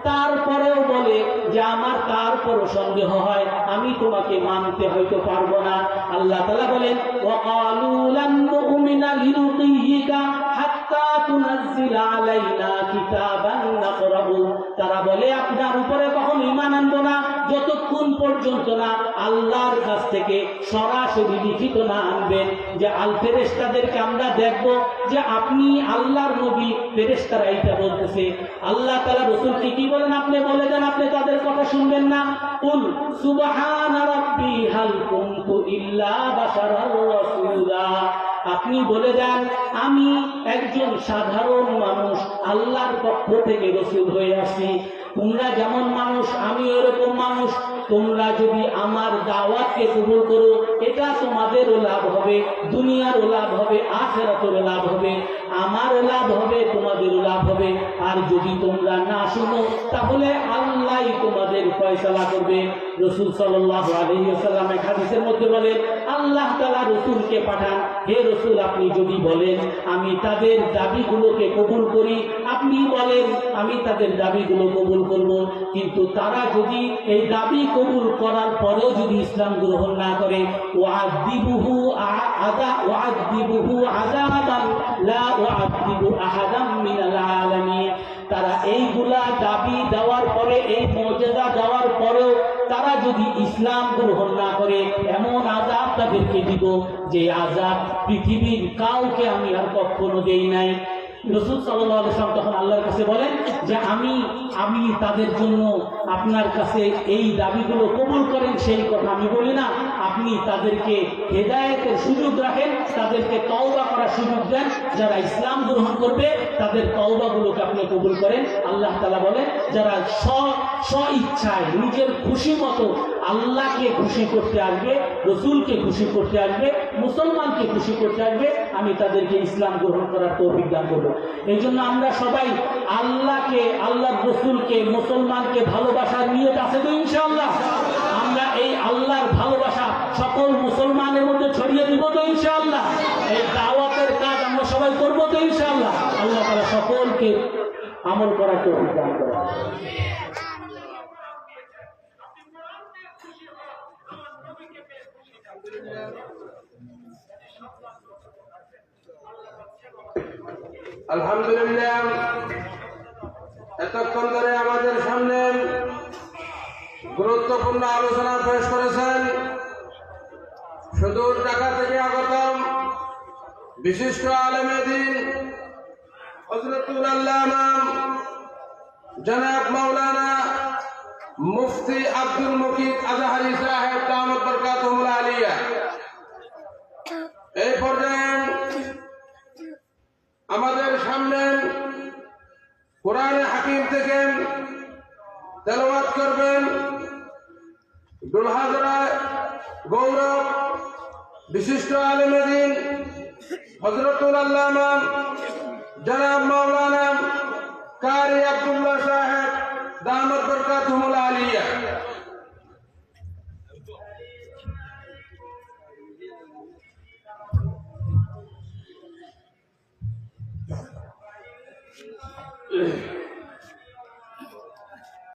তারপরেও বলে যে আমার তারপরও সন্দেহ হয়, আমি তোমাকে মানতে হয়তো পারবো না। আল্লাহ তাআলা বলেন, ওয়াকালু লান নুমিনা লিরুকিয়িকা হাত্তা তুনাজ্জিলা আলাইনা কিতাবান নাকরাউ। তারা বলে আপনার উপরে কখন ঈমান আনবো না যতক্ষণ পর্যন্ত না আল্লাহর কাছ থেকে সরাসরি লিখিত না আনবেন যে ফেরেশতাদেরকে আমরা দেখব যে আপনি আল্লাহর নবী। ফেরেশতারা এইটা বলতেছে। আল্লাহ তাআলা রাসূলকে কি বলেন, আপনি বলে দেন আপনি তাদের কথা শুনবেন না। কুল সুবহান রাব্বি হাল কুনতু ইল্লা বাশারার রাসূলা, আপনি বলে দেন আমি একজন সাধারণ মানুষ, আল্লাহর পক্ষ থেকে রাসূল হয়ে আসি। তোমরা যেমন মানুষ আমি এরকম মানুষ। তোমরা যদি আমার দাওয়াতকে কবুল করো এটা তোমাদেরও লাভ হবে, দুনিয়ারও লাভ হবে, আখিরাতেরও লাভ হবে, আমারও লাভ হবে, তোমাদেরও লাভ হবে। আর যদি তোমরা না শুনো তাহলে আল্লাহই তোমাদের ফয়সালা করবে। রাসূল সাল্লাল্লাহু আলাইহি ওয়াসাল্লাম এক হাদিসের মধ্যে বলেন, আল্লাহ তাআলা রাসূলকে পাঠান, হে রাসূল আপনি যদি বলেন আমি তাদের দাবিগুলোকে কবুল করি, আপনি বলেন আমি তাদের দাবিগুলো কবুল করব। কিন্তু তারা যদি এই দাবি কবুল করার পরেও যদি ইসলাম গ্রহণ না করে, ওয়াদিবুহু আযাবান লা উআদিবু আহাদাম মিনাল আলামিন। তারা এইগুলা দাবি দেওয়ার পরে, এই মুজিজা দেওয়ার পরেও তারা যদি ইসলাম গ্রহণ না করে, এমন আযাব তাদেরকে দিব যে আযাব পৃথিবীর কাউকে আমি আর কখনো দেই নাই। রাসূল সাল্লাল্লাহু আলাইহি ওয়াসাল্লাম তখন আল্লাহর কাছে বলেন যে আমি তাদের জন্য আপনার কাছে এই দাবিগুলো কবুল করেন সেই কথা আমি বলি না, আপনি তাদেরকে হেদায়েতের সুযোগ রাখেন, তাদেরকে তওবা করার সুযোগ দেন। যারা ইসলাম গ্রহণ করবে তাদের তওবাগুলোকে আপনি কবুল করেন। আল্লাহ তাআলা বলেন যারা স্ব ইচ্ছায় নিজের খুশি মতো আল্লাহকে খুশি করতে আসবে, রাসূলকে খুশি করতে আসবে, মুসলমানকে খুশি করতে আসবে, আমি তাদেরকে ইসলাম গ্রহণ করার তৌফিক দান করব। এই জন্য আমরা সবাই আল্লাহকে, আল্লাহর রাসূলকে, মুসলমানকে ভালোবাসার নিয়ত আছে তো ইনশাআল্লাহ। আমরা এই আল্লাহর ভালোবাসা সকল মুসলমানের মধ্যে ছড়িয়ে দিব তো ইনশাআল্লাহ। এই দাওয়াতের কাজ আমরা সবাই করব তো ইনশাআল্লাহ। আল্লাহ তাআলা সকলকে আমল করার তৌফিক দান করেন। আলহামদুলিল্লাহ, এতক্ষণ ধরে আমাদের সামনে গুরুত্বপূর্ণ আলোচনা পেশ করেছেন সুদূর ঢাকা থেকে আগত বিশিষ্ট আলেমে দ্বীন হযরতুল আল্লামা জনাব মাওলানা মুফতি আব্দুল মুকিত আজহারি সাহেব দামাত বরকাতুহুল আলিয়া। এই পর্যায়ে কোরআনে হাকিম থেকে তেলাওয়াত করবেন দুলহাজরায় গৌরব বিশিষ্ট আলেমে দ্বীন হযরতুল আল্লামা জনাব মাওলানা কারি আব্দুল্লাহ সাহেব দামত বরকাতুহুল আলিয়া।